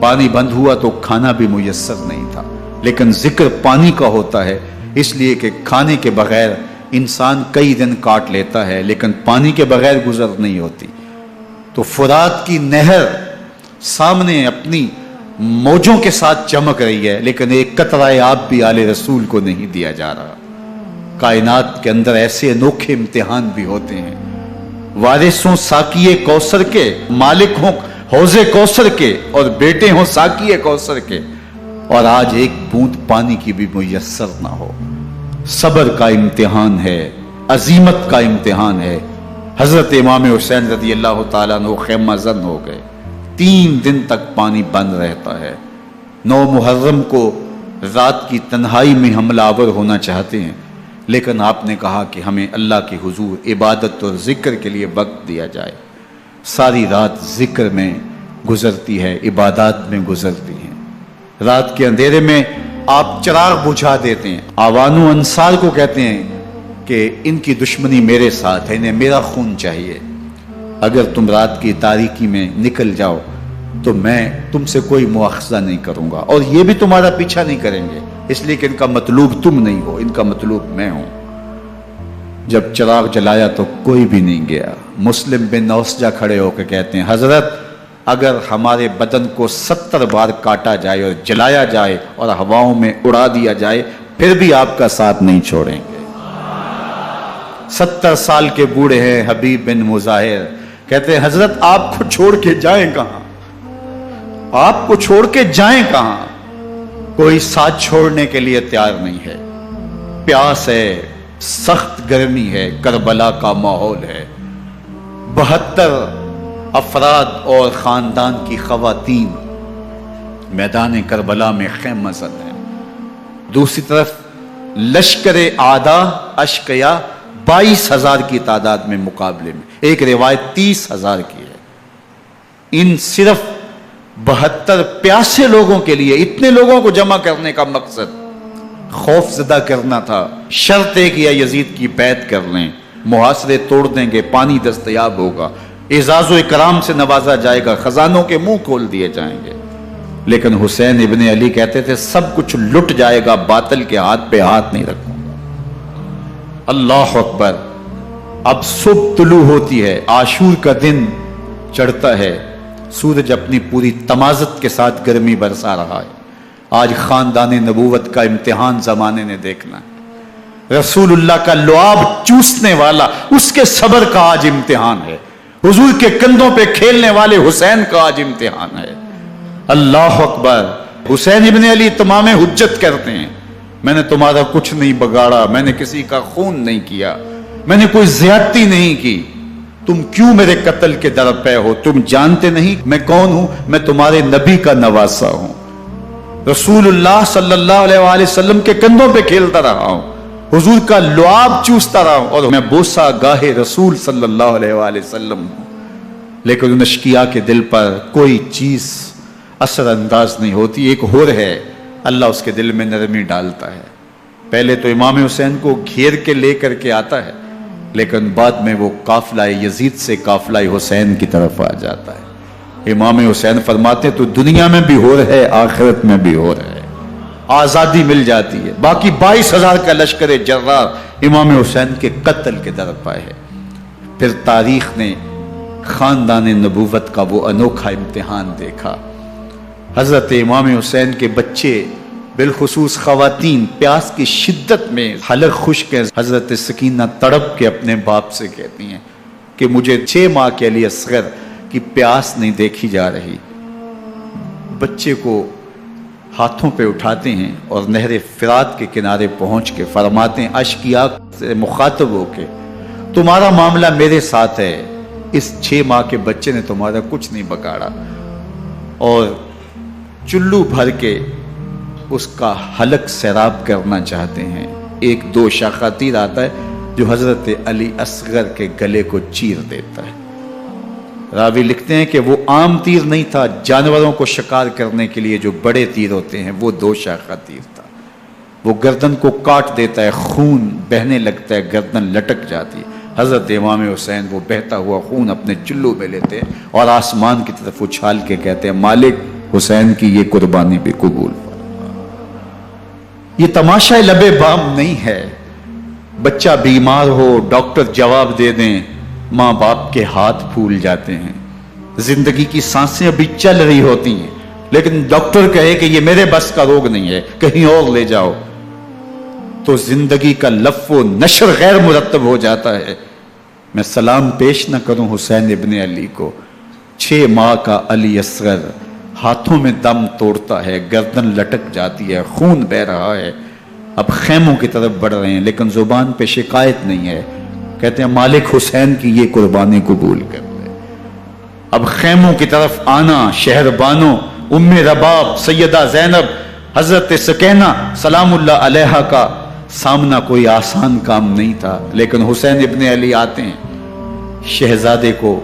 پانی بند ہوا تو کھانا بھی میسر نہیں تھا، لیکن ذکر پانی کا ہوتا ہے اس لیے کہ کھانے کے بغیر انسان کئی دن کاٹ لیتا ہے، لیکن پانی کے بغیر گزر نہیں ہوتی. تو فرات کی نہر سامنے اپنی موجوں کے ساتھ چمک رہی ہے، لیکن ایک قطرہ آب بھی آل رسول کو نہیں دیا جا رہا. کائنات کے اندر ایسے انوکھے امتحان بھی ہوتے ہیں. وارثوں ساقی کوثر کے، مالک ہوں حوض کوثر کے، اور بیٹے ہوں ساقی کوثر کے، اور آج ایک بوند پانی کی بھی میسر نہ ہو. صبر کا امتحان ہے، عزیمت کا امتحان ہے. حضرت امام حسین رضی اللہ تعالیٰ عنہ خیمہ زن ہو گئے. 3 دن تک پانی بند رہتا ہے. 9 محرم کو رات کی تنہائی میں حملہ آور ہونا چاہتے ہیں، لیکن آپ نے کہا کہ ہمیں اللہ کے حضور عبادت اور ذکر کے لیے وقت دیا جائے۔ ساری رات ذکر میں گزرتی ہے، عبادات میں گزرتی ہیں۔ رات کے اندھیرے میں آپ چراغ بجھا دیتے ہیں۔ آوان و انصار کو کہتے ہیں کہ ان کی دشمنی میرے ساتھ ہے، انہیں میرا خون چاہیے، اگر تم رات کی تاریکی میں نکل جاؤ تو میں تم سے کوئی مواخذہ نہیں کروں گا، اور یہ بھی تمہارا پیچھا نہیں کریں گے، اس لیے کہ ان کا مطلوب تم نہیں ہو، ان کا مطلوب میں ہوں۔ جب چراغ جلایا تو کوئی بھی نہیں گیا۔ مسلم بن اوسجہ کھڑے ہو کے کہتے ہیں حضرت اگر ہمارے بدن کو 70 بار کاٹا جائے اور جلایا جائے اور ہواؤں میں اڑا دیا جائے پھر بھی آپ کا ساتھ نہیں چھوڑیں گے۔ 70 سال کے بوڑھے ہیں حبیب بن مظاہر، کہتے ہیں حضرت آپ کو چھوڑ کے جائیں کہاں، آپ کو چھوڑ کے جائیں کہاں؟ کوئی ساتھ چھوڑنے کے لیے تیار نہیں ہے۔ پیاس ہے، سخت گرمی ہے، کربلا کا ماحول ہے، 72 افراد اور خاندان کی خواتین میدان کربلا میں خیمہ زن ہیں۔ دوسری طرف لشکر اعداء اشقیا 22,000 کی تعداد میں مقابلے میں، ایک روایت 30,000 کی ہے۔ ان صرف 72 پیاسے لوگوں کے لیے اتنے لوگوں کو جمع کرنے کا مقصد خوف زدہ کرنا تھا۔ شرط ہے کہ یزید کی بیعت کر لیں، محاصرے توڑ دیں گے، پانی دستیاب ہوگا، اعزاز و اکرام سے نوازا جائے گا، خزانوں کے منہ کھول دیے جائیں گے۔ لیکن حسین ابن علی کہتے تھے سب کچھ لٹ جائے گا، باطل کے ہاتھ پہ ہاتھ نہیں رکھوں گا۔ اللہ اکبر۔ اب صبح طلوع ہوتی ہے، عاشور کا دن چڑھتا ہے، سورج اپنی پوری تمازت کے ساتھ گرمی برسا رہا ہے۔ آج خاندان نبوت کا امتحان زمانے نے دیکھنا ہے۔ رسول اللہ کا لعاب چوسنے والا اس کے صبر کا آج امتحان ہے۔ حضور کے کندھوں پہ کھیلنے والے حسین کا آج امتحان ہے۔ اللہ اکبر۔ حسین ابن علی تمام حجت کرتے ہیں میں نے تمہارا کچھ نہیں بگاڑا، میں نے کسی کا خون نہیں کیا، میں نے کوئی زیادتی نہیں کی، تم کیوں میرے قتل کے در پہ ہو؟ تم جانتے نہیں میں کون ہوں؟ میں تمہارے نبی کا نواسا ہوں، رسول اللہ صلی اللہ علیہ وآلہ وسلم کے کندھوں پہ کھیلتا رہا ہوں، حضور کا لعاب چوستا رہا ہوں، اور میں بوسہ گاہے رسول صلی اللہ علیہ وآلہ وسلم ہوں۔ لیکن ان اشقیاء کے دل پر کوئی چیز اثر انداز نہیں ہوتی۔ ایک ہور ہے، اللہ اس کے دل میں نرمی ڈالتا ہے۔ پہلے تو امام حسین کو گھیر کے لے کر کے آتا ہے، لیکن بعد میں وہ قافلہ یزید سے قافلہ حسین کی طرف آ جاتا ہے۔ امام حسین فرماتے ہیں تو دنیا میں بھی ہور ہے، آخرت میں بھی ہور ہے، آزادی مل جاتی ہے۔ باقی 22,000 کا لشکر جرار امام حسین کے قتل کے در پائے ہے۔ پھر تاریخ نے خاندان نبوت کا وہ انوکھا امتحان دیکھا۔ حضرت امام حسین کے بچے بالخصوص خواتین پیاس کی شدت میں حلق خشک ہے۔ حضرت سکینہ تڑپ کے اپنے باپ سے کہتی ہیں کہ مجھے 6 ماہ کے لیے اصغر کی پیاس نہیں دیکھی جا رہی۔ بچے کو ہاتھوں پہ اٹھاتے ہیں اور نہر فرات کے کنارے پہنچ کے فرماتے ہیں اشقیاء سے مخاطب ہو کے تمہارا معاملہ میرے ساتھ ہے، اس 6 ماہ کے بچے نے تمہارا کچھ نہیں بگاڑا، اور چلو بھر کے اس کا حلق سیراب کرنا چاہتے ہیں۔ ایک 2 شاخہ تیر آتا ہے جو حضرت علی اصغر کے گلے کو چیر دیتا ہے۔ راوی لکھتے ہیں کہ وہ عام تیر نہیں تھا، جانوروں کو شکار کرنے کے لیے جو بڑے تیر ہوتے ہیں وہ 2 شاخہ تیر تھا۔ وہ گردن کو کاٹ دیتا ہے، خون بہنے لگتا ہے، گردن لٹک جاتی ہے۔ حضرت امام حسین وہ بہتا ہوا خون اپنے چلو میں لیتے ہیں اور آسمان کی طرف اچھال کے کہتے ہیں مالک حسین کی یہ قربانی بھی قبول فرما۔ یہ تماشا لبے بام نہیں ہے۔ بچہ بیمار ہو، ڈاکٹر جواب دے دیں، ماں باپ کے ہاتھ پھول جاتے ہیں۔ زندگی کی سانسیں ابھی چل رہی ہوتی ہیں، لیکن ڈاکٹر کہے کہ یہ میرے بس کا روگ نہیں ہے، کہیں اور لے جاؤ، تو زندگی کا لف و نشر غیر مرتب ہو جاتا ہے۔ میں سلام پیش نہ کروں حسین ابن علی کو، 6 ماہ کا علی اصغر ہاتھوں میں دم توڑتا ہے، گردن لٹک جاتی ہے، خون بہ رہا ہے۔ اب خیموں کی طرف بڑھ رہے ہیں، لیکن زبان پہ شکایت نہیں ہے، کہتے ہیں مالک حسین کی یہ قربانی قبول کر لے۔ اب خیموں کی طرف آنا، شہر بانوں ام رباب سیدہ زینب حضرت سکینہ سلام اللہ علیہا کا سامنا کوئی آسان کام نہیں تھا، لیکن حسین ابن علی آتے ہیں، شہزادے کو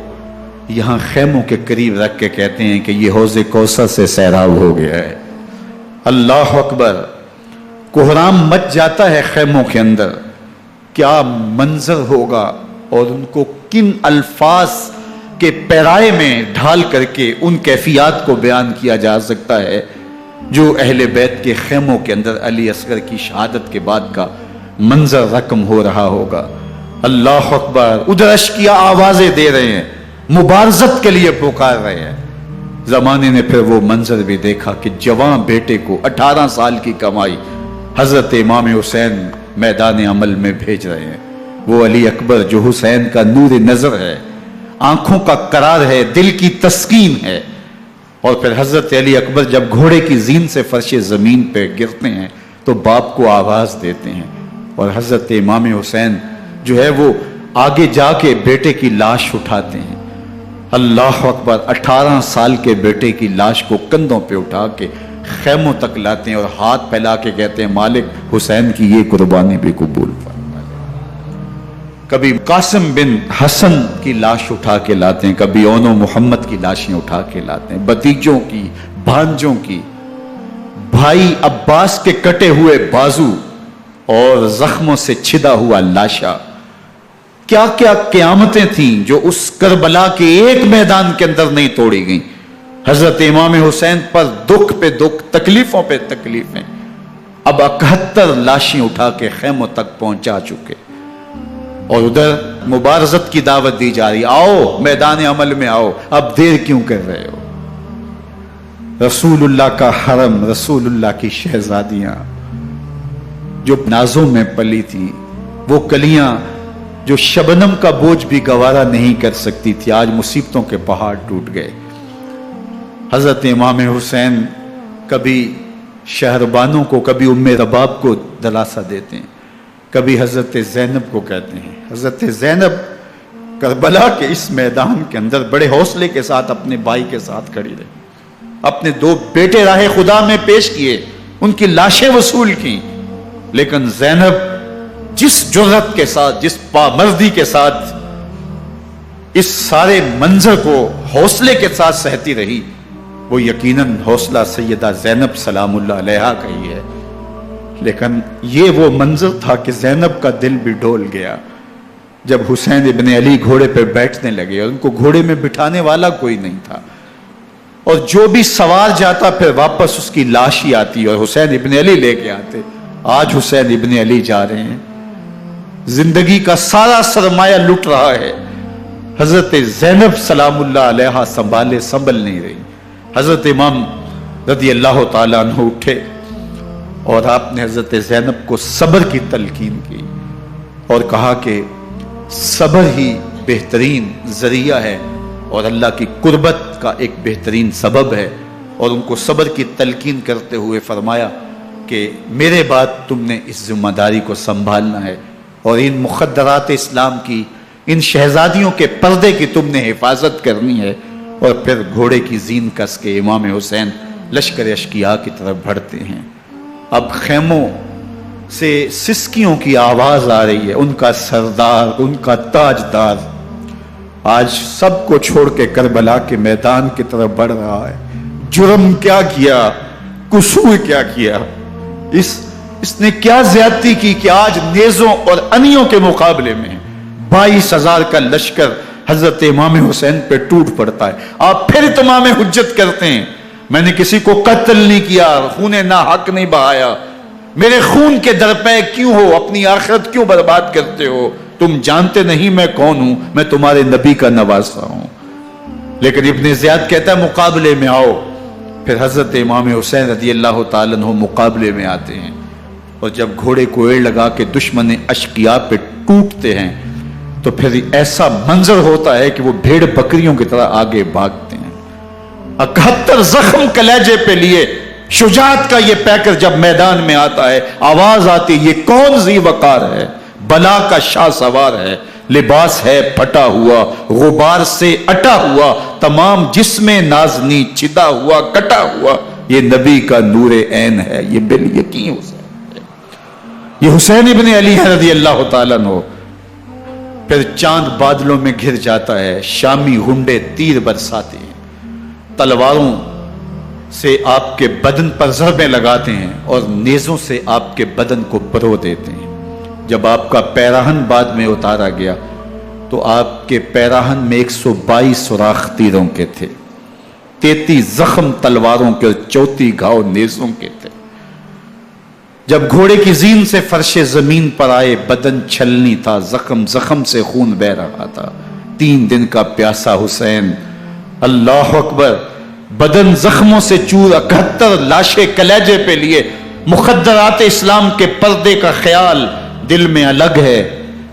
یہاں خیموں کے قریب رکھ کے کہتے ہیں کہ یہ حوض کوثر سے سیراب ہو گیا ہے۔ اللہ اکبر، کوہرام مچ جاتا ہے خیموں کے اندر، کیا منظر ہوگا اور ان کو کن الفاظ کے پیرائے میں ڈھال کر کے ان کیفیات کو بیان کیا جا سکتا ہے جو اہل بیت کے خیموں کے اندر علی اصغر کی شہادت کے بعد کا منظر رقم ہو رہا ہوگا۔ اللہ اکبر، ادھر اشکیا آوازیں دے رہے ہیں، مبارزت کے لیے پکار رہے ہیں۔ زمانے نے پھر وہ منظر بھی دیکھا کہ جوان بیٹے کو 18 سال کی کمائی حضرت امام حسین میدان عمل میں بھیج رہے ہیں۔ وہ علی اکبر جو حسین کا نور نظر ہے، آنکھوں کا قرار ہے، دل کی تسکین ہے۔ اور پھر حضرت علی اکبر جب گھوڑے کی زین سے فرش زمین پہ گرتے ہیں تو باپ کو آواز دیتے ہیں، اور حضرت امام حسین جو ہے وہ آگے جا کے بیٹے کی لاش اٹھاتے ہیں۔ اللہ اکبر، 18 سال کے بیٹے کی لاش کو کندھوں پہ اٹھا کے خیموں تک لاتے ہیں اور ہاتھ پھیلا کے کہتے ہیں مالک حسین کی یہ قربانی بھی قبول فرما۔ کبھی قاسم بن حسن کی لاش اٹھا کے لاتے ہیں، کبھی اون و محمد کی لاشیں اٹھا کے لاتے ہیں، بھتیجوں کی، بھانجوں کی، بھائی عباس کے کٹے ہوئے بازو اور زخموں سے چھدا ہوا لاشا۔ کیا کیا قیامتیں تھیں جو اس کربلا کے ایک میدان کے اندر نہیں توڑی گئیں۔ حضرت امام حسین پر دکھ پہ دکھ، تکلیفوں پہ تکلیفیں۔ اب 71 لاشیں اٹھا کے خیموں تک پہنچا چکے، اور ادھر مبارزت کی دعوت دی جا رہی، آؤ میدان عمل میں آؤ، اب دیر کیوں کر رہے ہو۔ رسول اللہ کا حرم، رسول اللہ کی شہزادیاں جو نازوں میں پلی تھی، وہ کلیاں جو شبنم کا بوجھ بھی گوارا نہیں کر سکتی تھی، آج مصیبتوں کے پہاڑ ٹوٹ گئے۔ حضرت امام حسین کبھی شہربانوں کو، کبھی ام رباب کو دلاسا دیتے ہیں، کبھی حضرت زینب کو کہتے ہیں۔ حضرت زینب کربلا کے اس میدان کے اندر بڑے حوصلے کے ساتھ اپنے بھائی کے ساتھ کھڑی رہی، اپنے 2 بیٹے راہ خدا میں پیش کیے، ان کی لاشیں وصول کی، لیکن زینب جس جرأت کے ساتھ، جس پامردی کے ساتھ اس سارے منظر کو حوصلے کے ساتھ سہتی رہی، وہ یقیناً حوصلہ سیدہ زینب سلام اللہ علیہا کا ہی ہے۔ لیکن یہ وہ منظر تھا کہ زینب کا دل بھی ڈول گیا جب حسین ابن علی گھوڑے پہ بیٹھنے لگے، اور ان کو گھوڑے میں بٹھانے والا کوئی نہیں تھا، اور جو بھی سوار جاتا پھر واپس اس کی لاش ہی آتی اور حسین ابن علی لے کے آتے۔ آج حسین ابن علی جا رہے ہیں، زندگی کا سارا سرمایہ لٹ رہا ہے، حضرت زینب سلام اللہ علیہا سنبھل نہیں رہی۔ حضرت امام رضی اللہ تعالیٰ عنہ اٹھے اور آپ نے حضرت زینب کو صبر کی تلقین کی اور کہا کہ صبر ہی بہترین ذریعہ ہے اور اللہ کی قربت کا ایک بہترین سبب ہے، اور ان کو صبر کی تلقین کرتے ہوئے فرمایا کہ میرے بعد تم نے اس ذمہ داری کو سنبھالنا ہے، اور ان مخدرات اسلام کی، ان شہزادیوں کے پردے کی تم نے حفاظت کرنی ہے۔ اور پھر گھوڑے کی زین کس کے امام حسین لشکر اشکیا کی طرف بڑھتے ہیں۔ اب خیموں سے سسکیوں کی آواز آ رہی ہے، ان کا سردار، ان کا تاجدار آج سب کو چھوڑ کے کربلا کے میدان کی طرف بڑھ رہا ہے۔ جرم کیا کیا، قصور کیا کیا، اس نے کیا زیادتی کی کہ آج نیزوں اور انیوں کے مقابلے میں 22,000 کا لشکر حضرت امام حسین پہ ٹوٹ پڑتا ہے۔ آپ پھر اتمام حجت کرتے ہیں، میں نے کسی کو قتل نہیں کیا، خون ناحق نہیں بہایا، میرے خون کے درپے کیوں ہو، اپنی آخرت کیوں برباد کرتے ہو، تم جانتے نہیں میں کون ہوں، میں تمہارے نبی کا نواسا ہوں۔ لیکن ابن زیاد کہتا ہے مقابلے میں آؤ۔ پھر حضرت امام حسین رضی اللہ تعالیٰ عنہ مقابلے میں آتے ہیں، اور جب گھوڑے کو ایڑ لگا کے دشمن اشقیاء پہ ٹوٹتے ہیں تو پھر ایسا منظر ہوتا ہے کہ وہ بھیڑ بکریوں کی طرح آگے بھاگتے ہیں۔ 71 زخم کلیجے پہ لیے شجاعت کا یہ پیکر جب میدان میں آتا ہے، آواز آتی، یہ کون ذی وقار ہے، بلا کا شاہ سوار ہے، لباس ہے پھٹا ہوا غبار سے اٹا ہوا، تمام جسم نازنی چدا ہوا کٹا ہوا، یہ نبی کا نور عین ہے، یہ بال یقین حسین ہے، یہ حسین ابن علی رضی اللہ تعالیٰ عنہ۔ پھر چاند بادلوں میں گھر جاتا ہے، شامی ہنڈے تیر برساتے ہیں، تلواروں سے آپ کے بدن پر ضربیں لگاتے ہیں اور نیزوں سے آپ کے بدن کو پرو دیتے ہیں۔ جب آپ کا پیراہن بعد میں اتارا گیا تو آپ کے پیراہن میں 122 سوراخ تیروں کے تھے، 33 زخم تلواروں کے اور 34 گھاؤ نیزوں کے تھے۔ جب گھوڑے کی زین سے فرش زمین پر آئے، بدن چھلنی تھا، زخم زخم سے خون بہ رہا تھا، 3 دن کا پیاسا حسین، اللہ اکبر، بدن زخموں سے چور، 71 لاشیں کلیجے پہ لیے، مخدرات اسلام کے پردے کا خیال دل میں الگ ہے،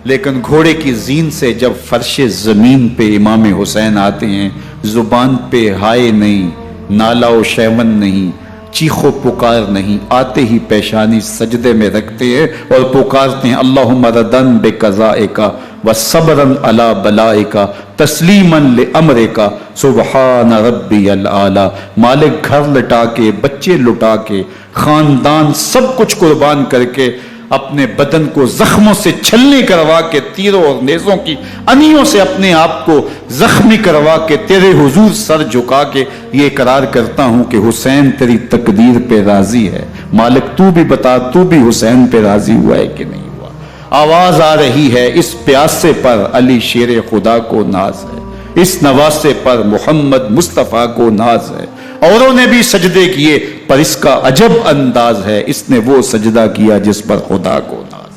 لیکن گھوڑے کی زین سے جب فرش زمین پہ امام حسین آتے ہیں، زبان پہ ہائے نہیں، نالا و شیون نہیں، چیخ و پکار نہیں، آتے ہی پیشانی سجدے میں رکھتے ہیں اور پکارتے ہیں اللہم ردن بقضائک وصبرن علی بلائک تسلیما لامرک سبحان ربی العالی۔ مالک گھر لٹا کے، بچے لٹا کے، خاندان سب کچھ قربان کر کے، اپنے بدن کو زخموں سے چھلنی کروا کے، تیروں اور نیزوں کی انیوں سے اپنے آپ کو زخمی کروا کے، تیرے حضور سر جھکا کے یہ اقرار کرتا ہوں کہ حسین تیری تقدیر پہ راضی ہے، مالک تو بھی بتا، تو بھی حسین پہ راضی ہوا ہے کہ نہیں ہوا۔ آواز آ رہی ہے، اس پیاسے پر علی شیر خدا کو ناز ہے، اس نواسے پر محمد مصطفیٰ کو ناز ہے، اوروں نے بھی سجدے کیے پر اس کا عجب انداز ہے، اس نے وہ سجدہ کیا جس پر خدا کو ناز۔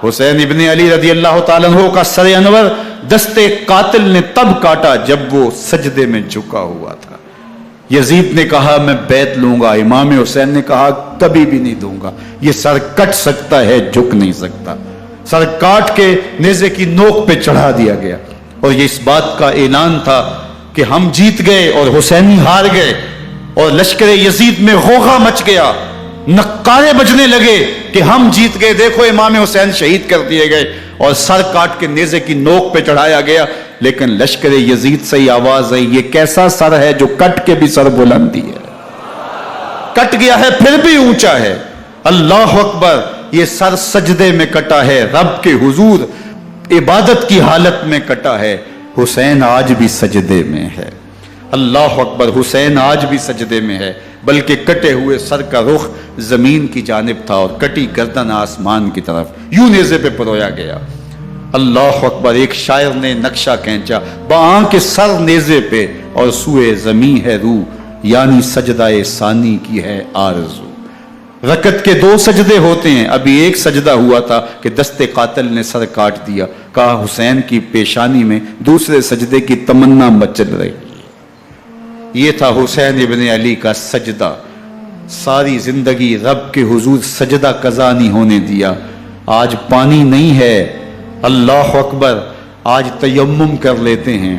حسین ابن علی رضی اللہ تعالیٰ عنہ کا سر انور دستے قاتل نے تب کاٹا جب وہ سجدے میں جھکا ہوا تھا۔ یزید نے کہا میں بیعت لوں گا، امام حسین نے کہا کبھی بھی نہیں دوں گا، یہ سر کٹ سکتا ہے جھک نہیں سکتا۔ سر کاٹ کے نیزے کی نوک پہ چڑھا دیا گیا اور یہ اس بات کا اعلان تھا کہ ہم جیت گئے اور حسینی ہار گئے، اور لشکر یزید میں غوغا مچ گیا، نقارے بجنے لگے کہ ہم جیت گئے، دیکھو امام حسین شہید کر دیے گئے، اور سر کاٹ کے نیزے کی نوک پہ چڑھایا گیا۔ لیکن لشکر یزید سے ہی آواز آئی یہ کیسا سر ہے جو کٹ کے بھی سر بلندی ہے، کٹ گیا ہے پھر بھی اونچا ہے، اللہ اکبر، یہ سر سجدے میں کٹا ہے، رب کے حضور عبادت کی حالت میں کٹا ہے، حسین آج بھی سجدے میں ہے، اللہ اکبر، حسین آج بھی سجدے میں ہے، بلکہ کٹے ہوئے سر کا رخ زمین کی جانب تھا اور کٹی گردن آسمان کی طرف، یوں نیزے پہ پرویا گیا، اللہ اکبر۔ ایک شاعر نے نقشہ کھینچا، بآنکھ سر نیزے پہ اور سوئے زمین ہے روح، یعنی سجدہ ثانی کی ہے آرزو۔ رکعت کے 2 سجدے ہوتے ہیں، ابھی ایک سجدہ ہوا تھا کہ دست قاتل نے سر کاٹ دیا، کہا حسین کی پیشانی میں دوسرے سجدے کی تمنا مچل رہی۔ یہ تھا حسین ابن علی کا سجدہ، ساری زندگی رب کے حضور سجدہ قضا نہیں ہونے دیا۔ آج پانی نہیں ہے، اللہ اکبر، آج تیمم کر لیتے ہیں،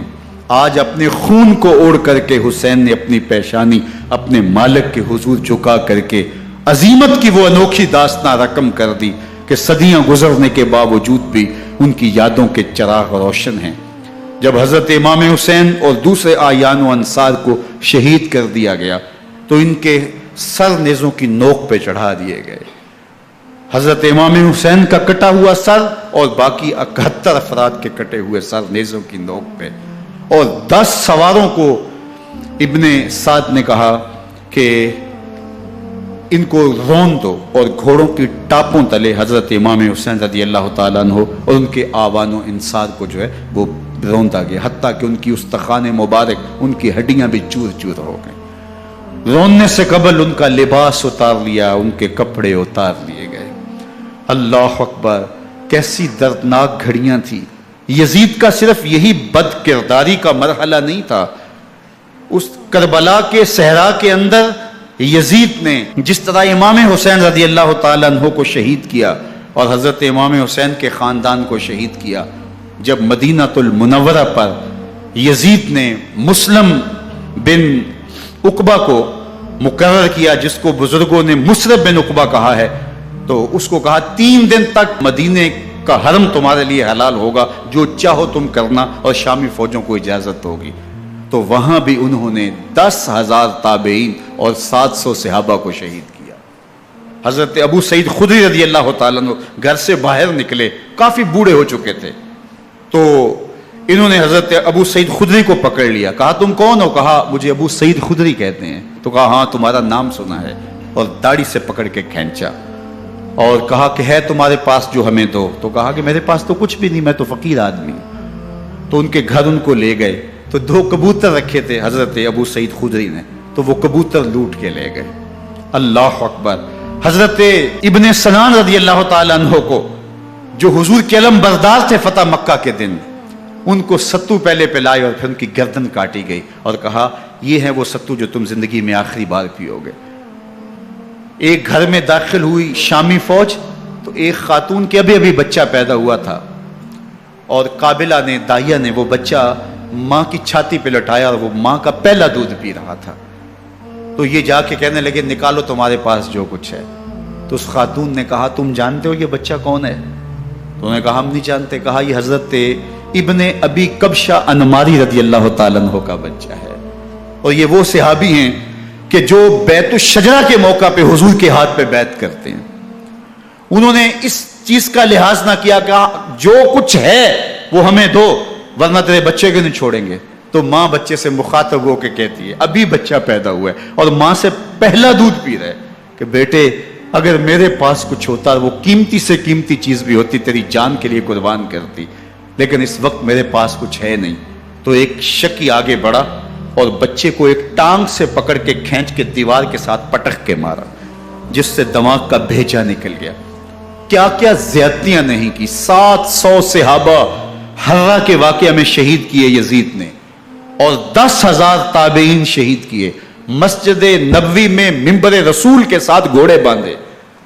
آج اپنے خون کو اوڑھ کر کے حسین نے اپنی پیشانی اپنے مالک کے حضور جھکا کر کے عظیمت کی وہ انوکھی داستان رقم کر دی کہ صدیاں گزرنے کے باوجود بھی ان کی یادوں کے چراغ روشن ہیں۔ جب حضرت امام حسین اور دوسرے آیان و انصار کو شہید کر دیا گیا تو ان کے سر نیزوں کی نوک پہ چڑھا دیے گئے، حضرت امام حسین کا کٹا ہوا سر اور باقی 71 افراد کے کٹے ہوئے سر نیزوں کی نوک پہ، اور 10 سواروں کو ابن سعد نے کہا کہ ان کو رون دو، اور گھوڑوں کی ٹاپوں تلے حضرت امام حسین رضی اللہ تعالیٰ عنہ اور ان کے آوان و انصار کو جو ہے وہ روندا گیا، حتیٰ کہ ان کی استخوان مبارک، ان کی ہڈیاں بھی چور چور ہو گئیں۔ روننے سے قبل ان کا لباس اتار لیا، ان کے کپڑے اتار لیے گئے۔ اللہ اکبر، کیسی دردناک گھڑیاں تھی۔ یزید کا صرف یہی بد کرداری کا مرحلہ نہیں تھا، اس کربلا کے صحرا کے اندر یزید نے جس طرح امام حسین رضی اللہ تعالیٰ عنہ کو شہید کیا اور حضرت امام حسین کے خاندان کو شہید کیا، جب مدینہ المنورہ پر یزید نے مسلم بن عقبہ کو مقرر کیا، جس کو بزرگوں نے مصرب بن عقبہ کہا ہے، تو اس کو کہا 3 دن تک مدینے کا حرم تمہارے لیے حلال ہوگا، جو چاہو تم کرنا، اور شامی فوجوں کو اجازت ہوگی۔ تو وہاں بھی انہوں نے 10,000 تابعین اور 700 صحابہ کو شہید کیا۔ حضرت ابو سعید خدری رضی اللہ تعالیٰ عنہ گھر سے باہر نکلے، کافی بوڑھے ہو چکے تھے، تو انہوں نے حضرت ابو سعید خدری کو پکڑ لیا، کہا تم کون ہو؟ کہا مجھے ابو سعید خدری کہتے ہیں۔ تو کہا ہاں تمہارا نام سنا ہے، اور داڑھی سے پکڑ کے کھینچا اور کہا کہ ہے تمہارے پاس جو ہمیں دو؟ تو کہا کہ میرے پاس تو کچھ بھی نہیں، میں تو فقیر آدمی ہوں۔ تو ان کے گھر ان کو لے گئے، تو 2 کبوتر رکھے تھے حضرت ابو سعید خدری نے، تو وہ کبوتر لوٹ کے لے گئے۔ اللہ اکبر۔ حضرت ابن سنان رضی اللہ تعالیٰ عنہ کو، جو حضور کے علم بردار تھے فتح مکہ کے دن، ان کو ستو پہلے پلائے اور پھر ان کی گردن کاٹی گئی، اور کہا یہ ہے وہ ستو جو تم زندگی میں آخری بار پیو گے۔ ایک گھر میں داخل ہوئی شامی فوج، تو ایک خاتون کے ابھی بچہ پیدا ہوا تھا، اور قابلہ نے، دائیا نے وہ بچہ ماں کی چھاتی پہ لٹایا، اور وہ ماں کا پہلا دودھ پی رہا تھا۔ تو یہ جا کے کہنے لگے نکالو تمہارے پاس جو کچھ ہے۔ تو اس خاتون نے کہا تم جانتے ہو یہ بچہ کون ہے؟ تو انہوں نے کہا ہم نہیں جانتے۔ کہا یہ حضرت ابن ابی کبشہ انماری رضی اللہ تعالیٰ عنہ کا بچہ ہے، اور یہ وہ صحابی ہیں کہ جو بیت الشجرہ کے موقع پہ حضور کے ہاتھ پہ بیعت کرتے ہیں۔ انہوں نے اس چیز کا لحاظ نہ کیا کہ جو کچھ ہے وہ ہمیں دو، ورنہ تیرے بچے کو نہیں چھوڑیں گے۔ تو ماں بچے سے مخاطب ہو کے کہتی ہے، ابھی بچہ پیدا ہوا ہے اور ماں سے پہلا دودھ پی رہا ہے، کہ بیٹے اگر میرے پاس کچھ ہوتا، وہ قیمتی سے قیمتی چیز بھی ہوتی، تیری جان کے لیے قربان کرتی، لیکن اس وقت میرے پاس کچھ ہے نہیں۔ تو ایک شکی آگے بڑھا اور بچے کو ایک ٹانگ سے پکڑ کے کھینچ کے دیوار کے ساتھ پٹک کے مارا، جس سے دماغ کا بھیجا نکل گیا۔ کیا کیا زیادتیاں نہیں کی۔ 700 صحابہ حرہ کے واقعہ میں شہید کیے یزید نے، اور 10,000 تابعین شہید کیے۔ مسجد نبوی میں ممبر رسول کے ساتھ گھوڑے باندھے،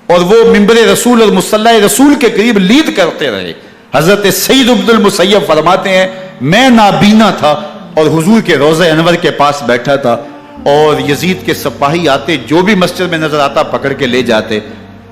اور وہ ممبر رسول اور مصلی رسول کے قریب لید کرتے رہے۔ حضرت سعید بن المسیب فرماتے ہیں میں نابینا تھا اور حضور کے روضہ انور کے پاس بیٹھا تھا، اور یزید کے سپاہی آتے، جو بھی مسجد میں نظر آتا پکڑ کے لے جاتے،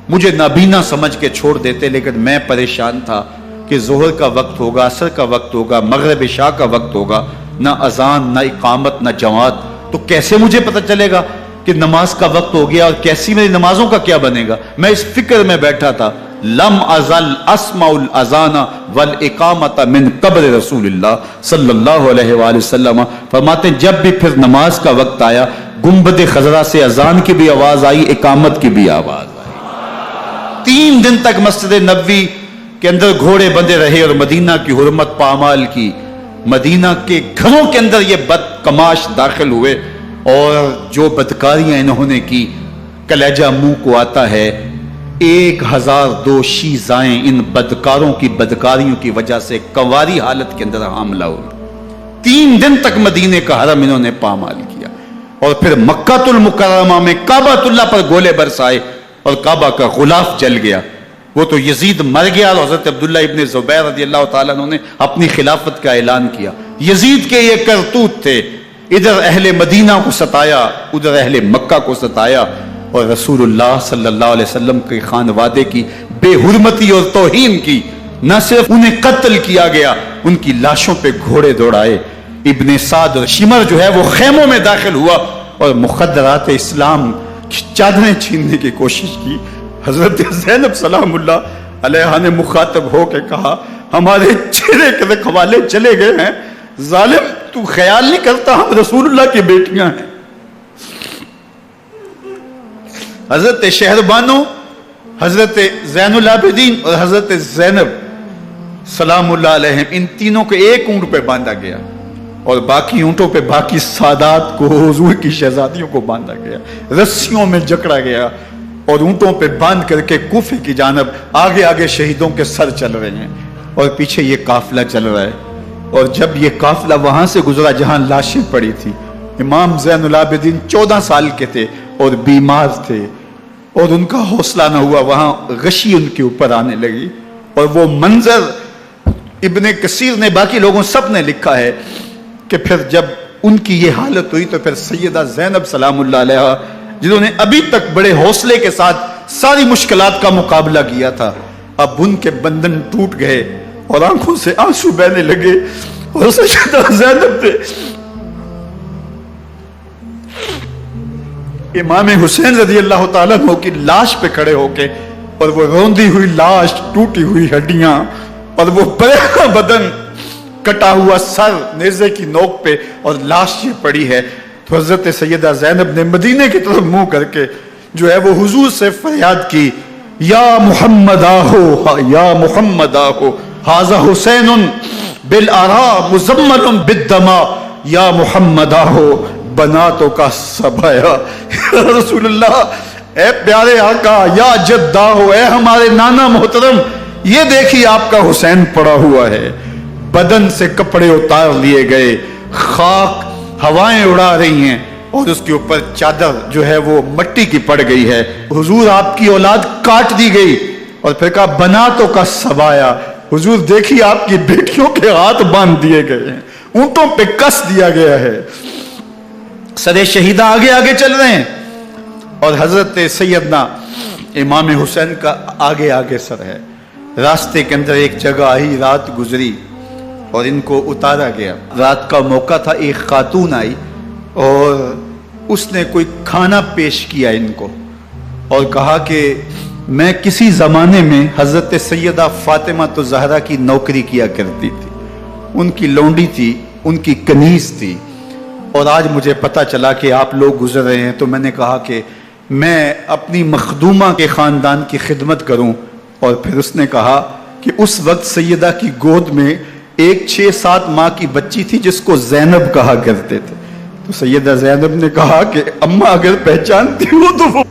مجھے نابینا سمجھ کے چھوڑ دیتے، لیکن میں پریشان تھا کہ ظہر کا وقت ہوگا، عصر کا وقت ہوگا، مغرب عشاء کا وقت ہوگا، نہ اذان نہ اقامت نہ جماعت، تو کیسے مجھے پتہ چلے گا کہ نماز کا وقت ہو گیا، اور کیسی میری نمازوں کا کیا بنے گا؟ میں اس فکر میں بیٹھا تھا۔ لم ازل اسمع الاذان والاقامت من قبر رسول اللہ صلی اللہ علیہ وآلہ وسلم۔ فرماتے ہیں جب بھی پھر نماز کا وقت آیا، گنبد خضرا سے اذان کی بھی آواز آئی، اقامت کی بھی آواز آئی۔ 3 دن تک مسجد نبوی کے اندر گھوڑے بندے رہے، اور مدینہ کی حرمت پامال کی۔ مدینہ کے گھروں کے اندر یہ بدکماش داخل ہوئے، اور جو بدکاریاں انہوں نے کی کلیجہ منہ کو آتا ہے۔ 1002 شیزائیں ان بدکاروں کی بدکاریوں کی وجہ سے کنواری حالت کے اندر حاملہ ہوئی۔ 3 دن تک مدینے کا حرم انہوں نے پامال کیا، اور پھر مکہ المکرمہ میں کعبۃ اللہ پر گولے برسائے، اور کعبہ کا غلاف جل گیا۔ وہ تو یزید مر گیا، اور حضرت عبداللہ ابن زبیر رضی اللہ تعالیٰ عنہ نے اپنی خلافت کا اعلان کیا۔ یزید کے یہ کرتوت تھے، ادھر اہل مدینہ کو ستایا، ادھر اہل مکہ کو ستایا، اور رسول اللہ صلی اللہ علیہ وسلم کے خانوادے کی بے حرمتی اور توہین کی۔ نہ صرف انہیں قتل کیا گیا، ان کی لاشوں پہ گھوڑے دوڑائے۔ ابن سعد شمر جو ہے وہ خیموں میں داخل ہوا اور مخدرات اسلام کی چادریں چھیننے کی کوشش کی۔ حضرت زینب سلام اللہ علیہ نے مخاطب ہو کے کہا ہمارے چہرے کے رکھوالے چلے گئے ہیں، ظالم تو خیال نہیں کرتا ہم رسول اللہ کی بیٹیاں ہیں۔ حضرت شہربانو، حضرت زین العابدین اور حضرت زینب سلام اللہ علیہ، ان تینوں کو ایک اونٹ پہ باندھا گیا، اور باقی اونٹوں پہ باقی سادات کو، حضور کی شہزادیوں کو باندھا گیا، رسیوں میں جکڑا گیا، اور اونٹوں پہ باندھ کر کے کوفے کی جانب آگے آگے شہیدوں کے سر چل رہے ہیں، اور پیچھے یہ قافلہ چل رہا ہے۔ اور جب یہ قافلہ وہاں سے گزرا جہاں لاشیں پڑی تھی، امام زین العابدین 14 سال کے تھے اور بیمار تھے، اور ان کا حوصلہ نہ ہوا، وہاں غشی ان کے اوپر آنے لگی، اور وہ منظر ابن کثیر نے، باقی لوگوں سب نے لکھا ہے کہ پھر جب ان کی یہ حالت ہوئی تو پھر سیدہ زینب سلام اللہ علیہ، جنہوں نے ابھی تک بڑے حوصلے کے ساتھ ساری مشکلات کا مقابلہ کیا تھا، اب ان کے بندھن ٹوٹ گئے اور آنکھوں سے آنسو بہنے لگے، اور سیدہ زینب نے امام حسین رضی اللہ تعالیٰ عنہ کی لاش پہ کھڑے ہو کے، اور وہ روندی ہوئی لاش، ٹوٹی ہوئی ہڈیاں، اور وہ پریشان بدن، کٹا ہوا سر نیزے کی نوک پہ، اور لاش یہ پڑی ہے، تو حضرت سیدہ زینب نے مدینے کی طرف منہ کر کے جو ہے وہ حضور سے فریاد کی، یا محمد آہو، یا محمد آہو، ھذا حسین بالآراء مزمل بالدماء، یا محمد آہو بناتوں کا سبایا۔ یا رسول اللہ، اے پیارے آقا، یا جدہ ہو، اے ہمارے نانا محترم، یہ دیکھیے آپ کا حسین پڑا ہوا ہے، بدن سے کپڑے اتار لیے گئے، خاک ہوائیں اڑا رہی ہیں، اور اس کے اوپر چادر جو ہے وہ مٹی کی پڑ گئی ہے۔ حضور آپ کی اولاد کاٹ دی گئی، اور پھر کہا بناتوں کا سبایا، حضور دیکھیے آپ کی بیٹیوں کے ہاتھ باندھ دیے گئے ہیں، اونٹوں پہ کس دیا گیا ہے، سر شہیدہ آگے آگے چل رہے ہیں، اور حضرت سیدنا امام حسین کا آگے آگے سر ہے۔ راستے کے اندر ایک جگہ آئی، رات گزری اور ان کو اتارا گیا۔ رات کا موقع تھا، ایک خاتون آئی اور اس نے کوئی کھانا پیش کیا ان کو، اور کہا کہ میں کسی زمانے میں حضرت سیدہ فاطمہ تو زہرا کی نوکری کیا کرتی تھی، ان کی لونڈی تھی، ان کی کنیز تھی، اور آج مجھے پتا چلا کہ آپ لوگ گزر رہے ہیں، تو میں نے کہا کہ میں اپنی مخدومہ کے خاندان کی خدمت کروں۔ اور پھر اس نے کہا کہ اس وقت سیدہ کی گود میں ایک 6-7 ماہ کی بچی تھی جس کو زینب کہا کرتے تھے، تو سیدہ زینب نے کہا کہ اماں اگر پہچانتی ہو تو وہ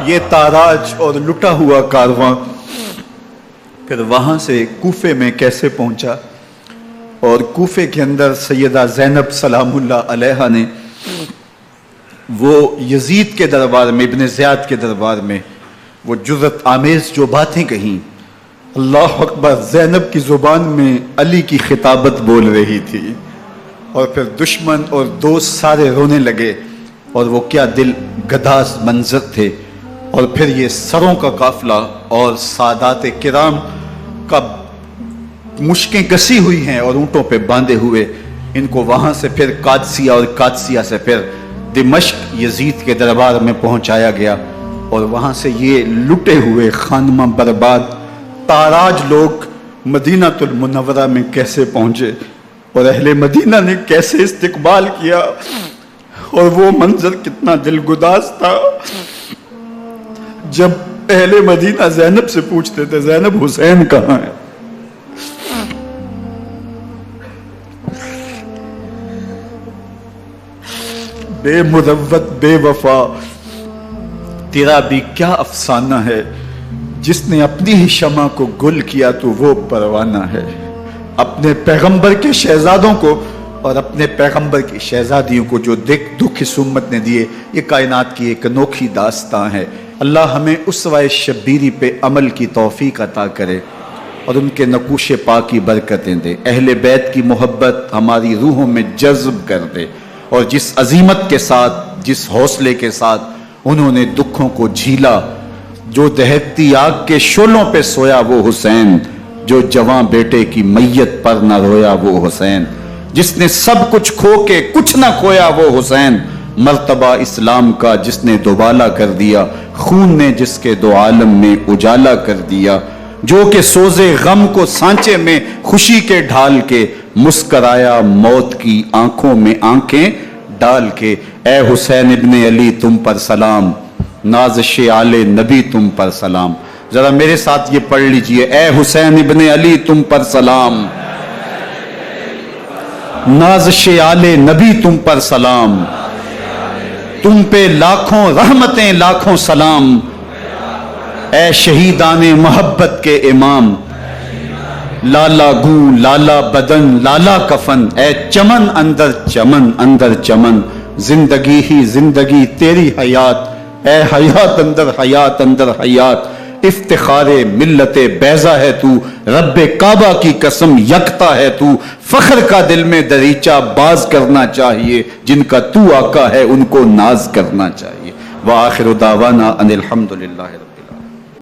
یہ تاراج اور لٹا ہوا کارواں پھر وہاں سے کوفے میں کیسے پہنچا، اور کوفے کے اندر سیدہ زینب سلام اللہ علیہا نے وہ یزید کے دربار میں، ابن زیاد کے دربار میں وہ جرأت آمیز جو باتیں کہیں، اللہ اکبر، زینب کی زبان میں علی کی خطابت بول رہی تھی، اور پھر دشمن اور دوست سارے رونے لگے، اور وہ کیا دل گداز منظر تھے۔ اور پھر یہ سروں کا قافلہ اور سادات کرام کا مشکیں کسی ہوئی ہیں اور اونٹوں پہ باندھے ہوئے، ان کو وہاں سے پھر قادسیہ اور قادسیہ سے پھر دمشق یزید کے دربار میں پہنچایا گیا، اور وہاں سے یہ لٹے ہوئے خانمہ برباد تاراج لوگ مدینہ المنورہ میں کیسے پہنچے، اور اہل مدینہ نے کیسے استقبال کیا، اور وہ منظر کتنا دل گداز تھا جب اہل مدینہ زینب سے پوچھتے تھے زینب حسین کہاں ہے؟ بے مروت بے وفا، تیرا بھی کیا افسانہ ہے، جس نے اپنی ہی شمع کو گل کیا تو وہ پروانہ ہے۔ اپنے پیغمبر کے شہزادوں کو اور اپنے پیغمبر کی شہزادیوں کو جو دکھ اس امت نے دیے، یہ کائنات کی ایک انوکھی داستان ہے۔ اللہ ہمیں اسوہ شبیری پہ عمل کی توفیق عطا کرے اور ان کے نقوش پاک کی برکتیں دے، اہل بیت کی محبت ہماری روحوں میں جذب کر دے، اور جس عظیمت کے ساتھ، جس حوصلے کے ساتھ انہوں نے دکھوں کو جھیلا، جو دہکتی آگ کے شعلوں پہ سویا وہ حسین، جو جواں بیٹے کی میت پر نہ رویا وہ حسین، جس نے سب کچھ کھو کے کچھ نہ کھویا وہ حسین، مرتبہ اسلام کا جس نے دوبالا کر دیا، خون نے جس کے دو عالم میں اجالا کر دیا، جو کہ سوزے غم کو سانچے میں خوشی کے ڈھال کے مسکرایا موت کی آنکھوں میں آنکھیں ڈال کے۔ اے حسین ابن علی تم پر سلام، نازش آل نبی تم پر سلام۔ ذرا میرے ساتھ یہ پڑھ لیجئے، اے حسین ابن علی تم پر سلام، نازش آل نبی تم پر سلام، تم پہ لاکھوں رحمتیں لاکھوں سلام، اے شہیدان محبت کے امام، لالا گوں لالا بدن لالا کفن، اے چمن اندر چمن، زندگی ہی زندگی تیری حیات اے حیات اندر حیات اندر حیات، افتخار ملت بیضا ہے تو، رب کعبہ کی قسم یکتا ہے تو، فخر کا دل میں دریچہ باز کرنا چاہیے، جن کا تو آقا ہے ان کو ناز کرنا چاہیے۔ وآخر دعوانا ان الحمدللہ۔